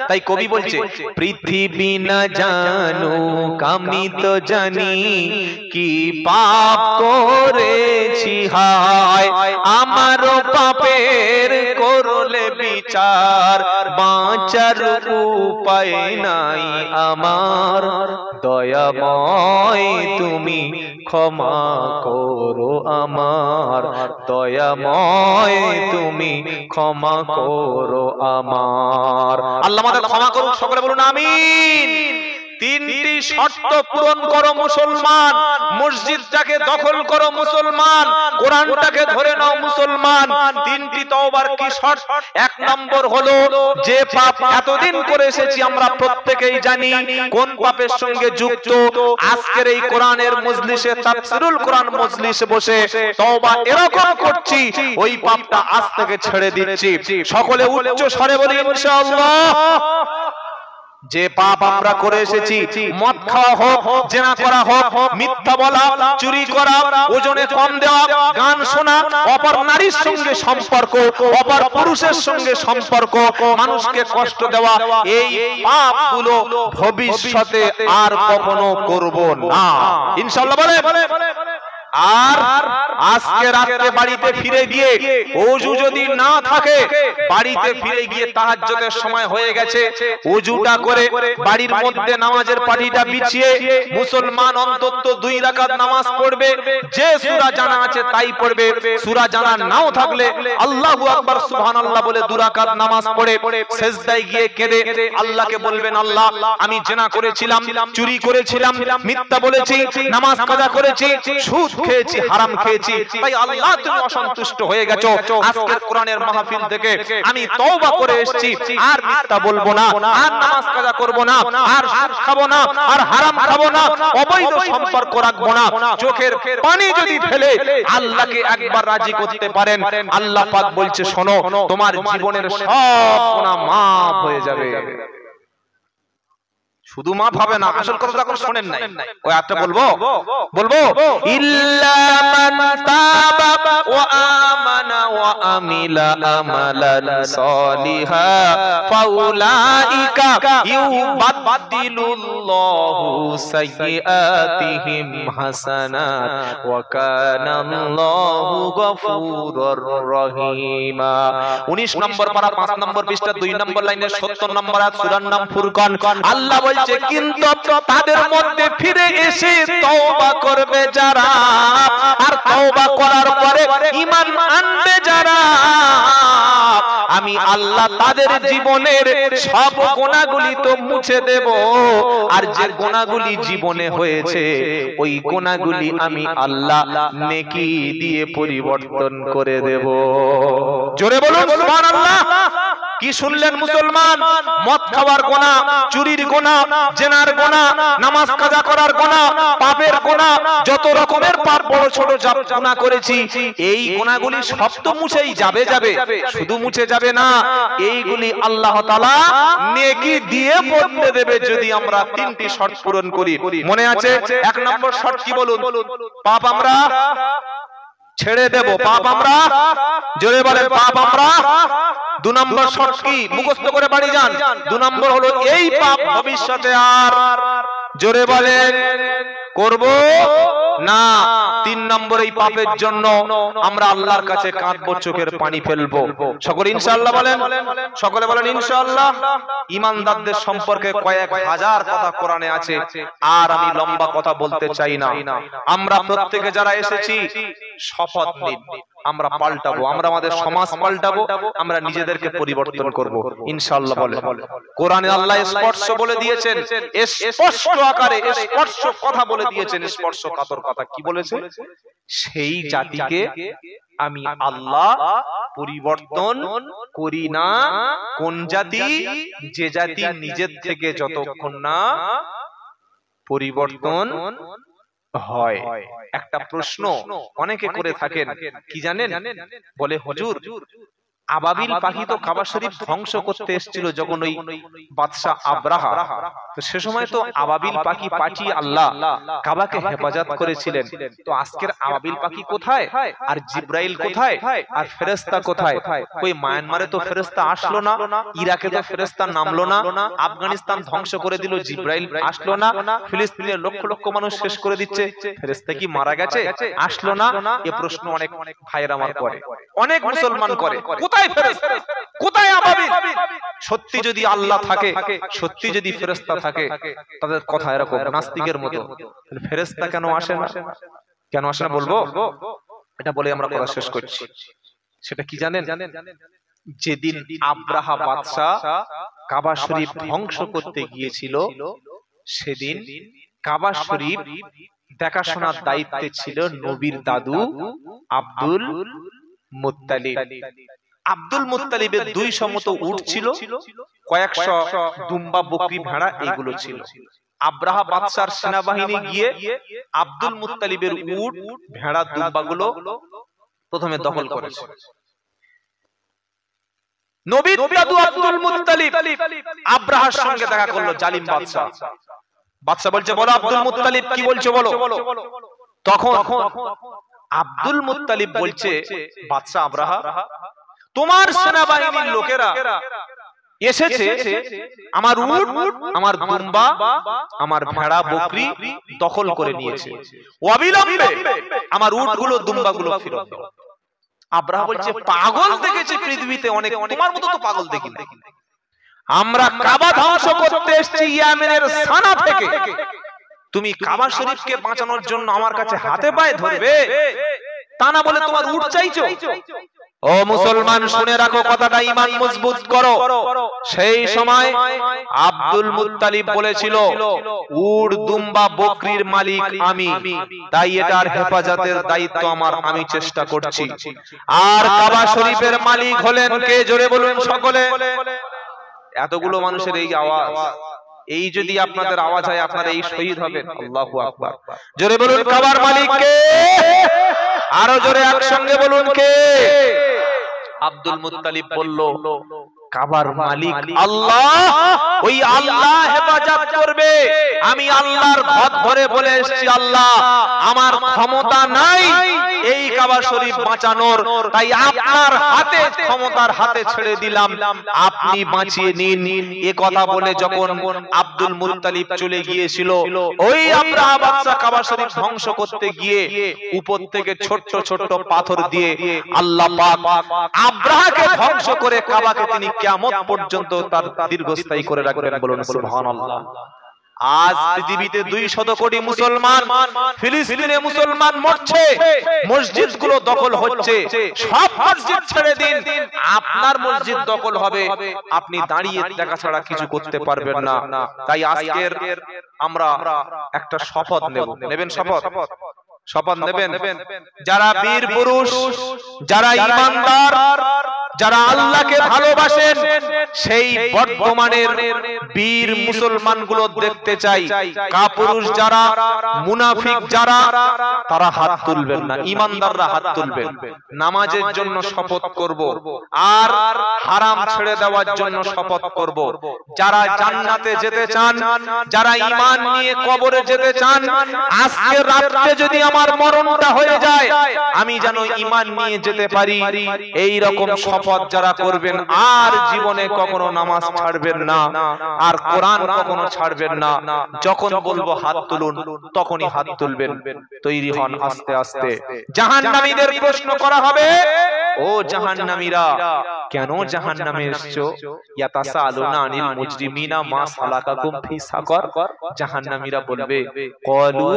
তাই কবি বলছে, পৃথিবী না জানুক আমি তো জানি কি পাপ করেছি হায়, আমারও পাপের করলে বিচার, বাঁচার উপায় নাই আমার, দয়াময় তুমি ক্ষমা করো আমার, দয়াময় তুমি ক্ষমা করো আমার। আল্লাহ আমাদের ক্ষমা করুন, সকলে বলুন আমিন। তিনটি শর্ত পূরণ করো মুসলমান, মসজিদটাকে দখল করো মুসলমান, কোরআনটাকে ধরে নাও মুসলমান। তিনটি তওবার কি শর্ত? এক নম্বর হলো যে পাপ এতদিন করে এসেছি আমরা প্রত্যেকেই জানি কোন পাপের সঙ্গে যুক্ত। আজকের এই কোরআনের মজলিসে, তাফসীরুল কোরআন মজলিসে বসে তওবা এরকম করছি, ওই পাপটা আজ থেকে ছেড়ে দিচ্ছি। সকলে উচ্চ স্বরে বলি ইনশাআল্লাহ। যে পাপ আমরা করে এসেছি, মদ খাওয়া হোক, জেনা করা হোক, মিথ্যা বলা, চুরি করা, ওজনে কম দেওয়া, গান শোনা, অপর নারীর সঙ্গে সম্পর্ক, অপর পুরুষের সঙ্গে সম্পর্ক, মানুষকে কষ্ট দেওয়া, এই পাপগুলো ভবিষ্যতে আর কখনো করব না ইনশাআল্লাহ বলে। আর আজকে রাতে বাড়িতে ফিরে গিয়ে ওযু যদি না থাকে, বাড়িতে ফিরে গিয়ে তাহাজ্জুদের সময় হয়ে গেছে, ওযুটা করে বাড়ির মধ্যে নামাজের পাটিটা বিছিয়ে মুসলমান অন্তত 2 রাকাত নামাজ পড়বে। যে সূরা জানা আছে তাই পড়বে, সূরা জানা নাও থাকলে আল্লাহু আকবার সুবহানাল্লাহ বলে 2 রাকাত নামাজ পড়ে সিজদায় গিয়ে কেঁদে আল্লাহকে বলবেন, আল্লাহ আমি জিনা করেছিলাম, চুরি করেছিলাম, মিথ্যা বলেছি, নামাজ কাজা করেছি, সুদ খেয়েছি, হারাম খেয়েছি, তাই আল্লাহ তুমি অসন্তুষ্ট হয়ে গেছো। আজকের কোরআনের মাহফিল থেকে আমি তওবা করে এসেছি, আর মিথ্যা বলবো না, আর নামাজ কাজা করব না, আর সুদ খাবো না, আর হারাম খাবো না, অবৈধ সম্পর্ক রাখবো না। চোখের পানি যদি ফেলে আল্লাহকে একবার রাজি করতে পারেন, আল্লাহ পাক বলছে শোনো, তোমার জীবনের সব গুনাহ মাফ হয়ে যাবে। শুধু মাফ হবে না, আসল কথা যখন শুনেন নাই, ওই আয়াতটা বলবো ইল্লা মান তাবা ওয়া আমানা ওয়া আমিলা আমালান সলিহা ফাউলাইকা ইউবাদদিলুল্লাহু সাইয়্যাতিহিম হাসানাত ওয়া কানাল্লাহু গফুরুর রহিমা। 19 নম্বর পারা 5 নম্বর পৃষ্ঠা 2 নম্বর লাইনের 70 নম্বর আয়াত, সূরার নাম ফুরকান। আল্লাহ বলছে কিন্তু তাদের মধ্যে ফিরে এসে তওবা করবে যারা, আর তওবা করার পরে ঈমান আনবে যারা, আমি আল্লাহ তাদের জীবনের সব গুনাহগুলি তো মুছে দেব, আর যে গুনাহগুলি জীবনে হয়েছে ওই গুনাহগুলি আমি আল্লাহ নেকি দিয়ে পরিবর্তন করে দেব। জোরে বলুন সুবহানাল্লাহ। কি শুনলেন মুসলমান? মদ খাওয়ার গুনাহ, চুরির গুনাহ, জেনার গুনাহ, নামাজ কাজা করার গুনাহ, পাপের গুনাহ, যত রকমের পাপ বড় ছোট যা গুনাহ করেছি, এই গুনাহগুলি সব তো মুছেই যাবে। শুধু মুছে যাবে না, এইগুলি আল্লাহ তাআলা নেকি দিয়ে বদলে দেবে যদি আমরা 3টি শর্ত পূরণ করি। মনে আছে? 1 নম্বর শর্ত কি বলুন? পাপ আমরা ছেড়ে দেব। পাপ আমরা, জোরে বলেন, পাপ আমরা। 2 নম্বর শর্ত কি? মুখস্থ করে বাড়ি যান। 2 নম্বর হলো এই পাপ ভবিষ্যতে আর, জোরে বলেন, করব না। 3 নম্বর এই পাপের জন্য আমরা আল্লাহর কাছে কাঁদবো, চোখের পানি ফেলবো। সকলে ইনশাআল্লাহ বলেন, সকলে বলেন ইনশাআল্লাহ। ঈমানদারদের সম্পর্কে কয়েক হাজার কথা কোরআনে আছে, আর আমি লম্বা কথা বলতে চাই না। আমরা প্রত্যেকে যারা এসেছি শপথ নিন, আমরা পাল্টাবো, আমরা আমাদের সমাজ পাল্টাবো, আমরা নিজেদেরকে পরিবর্তন করব ইনশাআল্লাহ বলেন। কোরআনে আল্লাহ স্পর্শ বলে দিয়েছেন, স্পষ্ট আকারে স্পর্শ কথা বলে দিয়েছেন, স্পর্শকাতর কথা। কি বলেছে? সেই জাতিকে আমি আল্লাহ পরিবর্তন করি না। কোন জাতি? যে জাতি নিজের থেকে যতক্ষণ না পরিবর্তন হয়। একটা প্রশ্ন অনেকে করে থাকেন, কি জানেন? বলে হুজুর, আবাবিল পাখি তো কাবা শরীফ ধ্বংস করতে এসেছিল যখন ওই বাদশা আব্রাহা, তো সে সময় তো আবাবিল পাখি পাঠিয়ে আল্লাহ কাবাকে হেফাজত করেছিলেন। তো আজকের আবাবিল পাখি কোথায়? আর জিব্রাইল কোথায়? আর ফেরেশতা কোথায়? কই মায়ানমারে তো ফেরেশতা আসলো না, ইরাকে তো ফেরেশতা নামলো না, আফগানিস্তান ধ্বংস করে দিল, জিব্রাইল আসলো না, ফিলিস্তিনের লক্ষ লক্ষ মানুষ শেষ করে দিচ্ছে, ফেরেশতা কি মারা গেছে? আসলো না? এই প্রশ্ন অনেক ভাইরা আমার করে, অনেক মুসলমান করে। কোথায় ফেরেশতা, কোথায় আবাবিল? সত্যি যদি আল্লাহ থাকে, সত্যি যদি ফেরেশতা থাকে, তাদের কথা এরকম নাস্তিকের মতো, ফেরেশতা কেন আসে না? কেন আসে না বলবো, এটা বলে আমরা কথা শেষ করছি। সেটা কি জানেন? যেদিন আব্রাহা বাদশা কাবা শরীফ ধ্বংস করতে গিয়েছিল, সেদিন কাবা শরীফ দেখাশোনার দায়িত্বে ছিল নবীর দাদু আব্দুল মুত্তালিব। আব্দুল মুত্তালিবের 200 মতো উট ছিল, কয়েকশো দুম্বা বকরি ভেড়া এগুলো ছিল। আব্রাহা বাদশার সেনাবাহিনী গিয়ে আব্দুল মুত্তালিবের উট ভেড়া দুম্বাগুলো প্রথমে দখল করেছে। নবীর দাদু আব্দুল মুত্তালিব আব্রাহার সঙ্গে দেখা করলো, জালিম বাদশা। বাদশা বলছে, বলো আব্দুল মুত্তালিব কি বলছো বলো। তখন আব্দুল মুত্তালিব বলছে, বাদশা আব্রাহা, তোমার সেনাবাহিনীর লোকেরা এসেছে, আমার উট, আমার দুম্বা, আমার ভেড়া বকরি দখল করে নিয়েছে, অবিলম্বে আমার উটগুলো দুম্বাগুলো ফেরত দাও। আব্রাহা বলছে, পাগল দেখেছি পৃথিবীতে অনেক, তোমার মতো তো পাগল দেখি না। আমরা কাবা ধ্বংস করতে এসেছি ইয়েমেনের সানা থেকে, তুমি কাবা শরীফকে বাঁচানোর জন্য আমার কাছে হাতে পায়ে ধরবে, তা না বলে তোমার উট চাইছো? ও মুসলমান, শুনে রাখো কথাটা, ঈমান মজবুত করো। সেই সময় আব্দুল মুত্তালিব বলেছিল, উট দুম্বা বকরির মালিক আমি, তাই এটার হেফাজতের দায়িত্ব আমার, আমি চেষ্টা করছি। আর কাবা শরীফের মালিক হলেন কে? জোরে বলুন সকলে। এতগুলো মানুষের এই আওয়াজ, এই যদি আপনাদের আওয়াজ হয়, আপনারা এই শহীদ হবেন। আল্লাহু আকবার। জোরে বলুন, কাবার মালিক কে? আরো জোরে একসঙ্গে বলুন, কে? আব্দুল মুত্তালিব বলল, কাবার মালিক আল্লাহ, ওই আল্লাহ হেফাজত করবে। আমি আল্লাহর ঘর ধরে বলে এসেছি, আল্লাহ, আমার ক্ষমতা নাই এই কাবা শরীফ বাঁচানোর, তাই আপনার হাতে, ক্ষমতার হাতে ছেড়ে দিলাম, আপনি বাঁচিয়ে নিন। এ কথা বলে যখন আব্দুল মুত্তালিব চলে গিয়েছিল, ওই আব্রাহা বাদশা কাবা শরীফ ধ্বংস করতে গিয়ে উপর থেকে ছোট্ট ছোট্ট পাথর দিয়ে আল্লাহ পাক আব্রাহাকে ধ্বংস করে কাবাকে তিনি কিয়ামত পর্যন্ত তার দীর্ঘস্থায়ী করে রাখবেন। বলুন সুবহানাল্লাহ। আজ পৃথিবীতে 200 কোটি মুসলমান, ফিলিস্তিনে মুসলমান মরছে, মসজিদগুলো দখল হচ্ছে, সব মসজিদ ছেড়ে দিন, আপনার মসজিদ দখল হবে, আপনি দাঁড়িয়ে দেখা ছাড়া কিছু করতে পারবেন না। তাই আজকের আমরা একটা শপথ নেব। নেবেন শপথ? শপথ নেবেন? যারা বীর পুরুষ, যারা ঈমানদার, যারা আল্লাহকে ভালোবাসেন, সেই বর্তমানের বীর মুসলমানগুলো দেখতে চাই। কাপুরুষ যারা, মুনাফিক যারা, তারা হাত তুলবেন না, ঈমানদাররা হাত তুলবেন। নামাজের জন্য শপথ করব, আর হারাম ছেড়ে দেওয়ার জন্য শপথ করব। যারা জান্নাতে যেতে চান, যারা ঈমান নিয়ে কবরে যেতে চান, আজকে রাতে যদি আমার মরণটা হয়ে যায়, আমি যেন ঈমান নিয়ে যেতে পারি, এই রকম শপথ যারা করবেন, আর জীবনে কখনো নামাজ ছাড়বেন না, আর কোরআন কখনো ছাড়বেন না। যখন বলবো হাত তুলুন, তখনই হাত তুলবেন। তৈরি হন আস্তে আস্তে। জাহান্নামীদের প্রশ্ন করা হবে, ও জাহান্নামীরা, কেন জাহান্নামে এসেছো? ইয়াতাসালুনা আনিল মুজরিমিনা মা সালাকাকুম ফি সাকর। জাহান্নামীরা বলবে, ক্বালু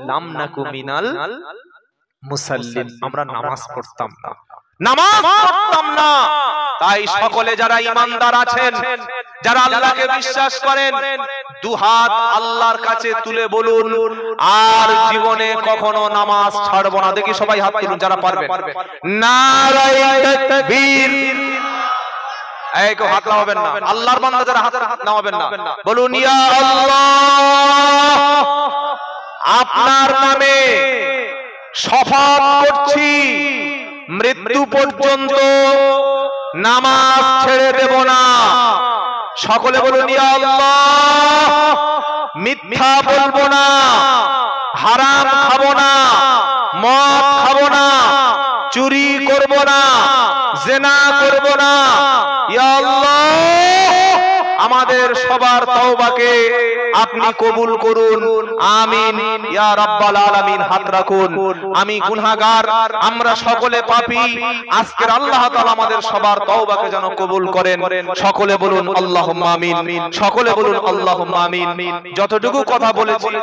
লাম নাকু মিনাল মুসাল্লিন, আমরা নামাজ পড়তাম না, নামাজ পড়তাম না। তাই সকলে যারা ঈমানদার আছেন, যারা আল্লাহকে বিশ্বাস করেন, দুহাত আল্লাহর কাছে তুলে বলুন, আর জীবনে কখনো নামাজ ছাড়ব না। দেখি সবাই হাত তুলুন যারা পারবেন। নারায়ে তাকবীর। এই কেউ হাত নামাবেন না, আল্লাহর বান্দা যারা হাত নামাবেন না, বলুন, ইয়া আল্লাহ, আপনার নামে শপথ করছি, মৃত্যু পর্যন্ত নামাজ ছেড়ে দেব না। সকলে বলুন, ইয়া আল্লাহ, মিথ্যা বলবো না, হারাম খাবো না, মদ খাবো না, চুরি করব না, জিনা করব না। ইয়া আল্লাহ, আমাদের সবার তওবাকে আপনি কবুল করুন, আমিন ইয়া রাব্বাল আলামিন। হাত রাখুন। আমি গুনাহগার, আমরা সকলে পাপী। আজকের আল্লাহ তাআলা আমাদের সবার তওবাকে যেন কবুল করেন। সকলে বলুন আল্লাহুম্মা আমিন, সকলে বলুন আল্লাহুম্মা আমিন। যতটুকু কথা বলেছি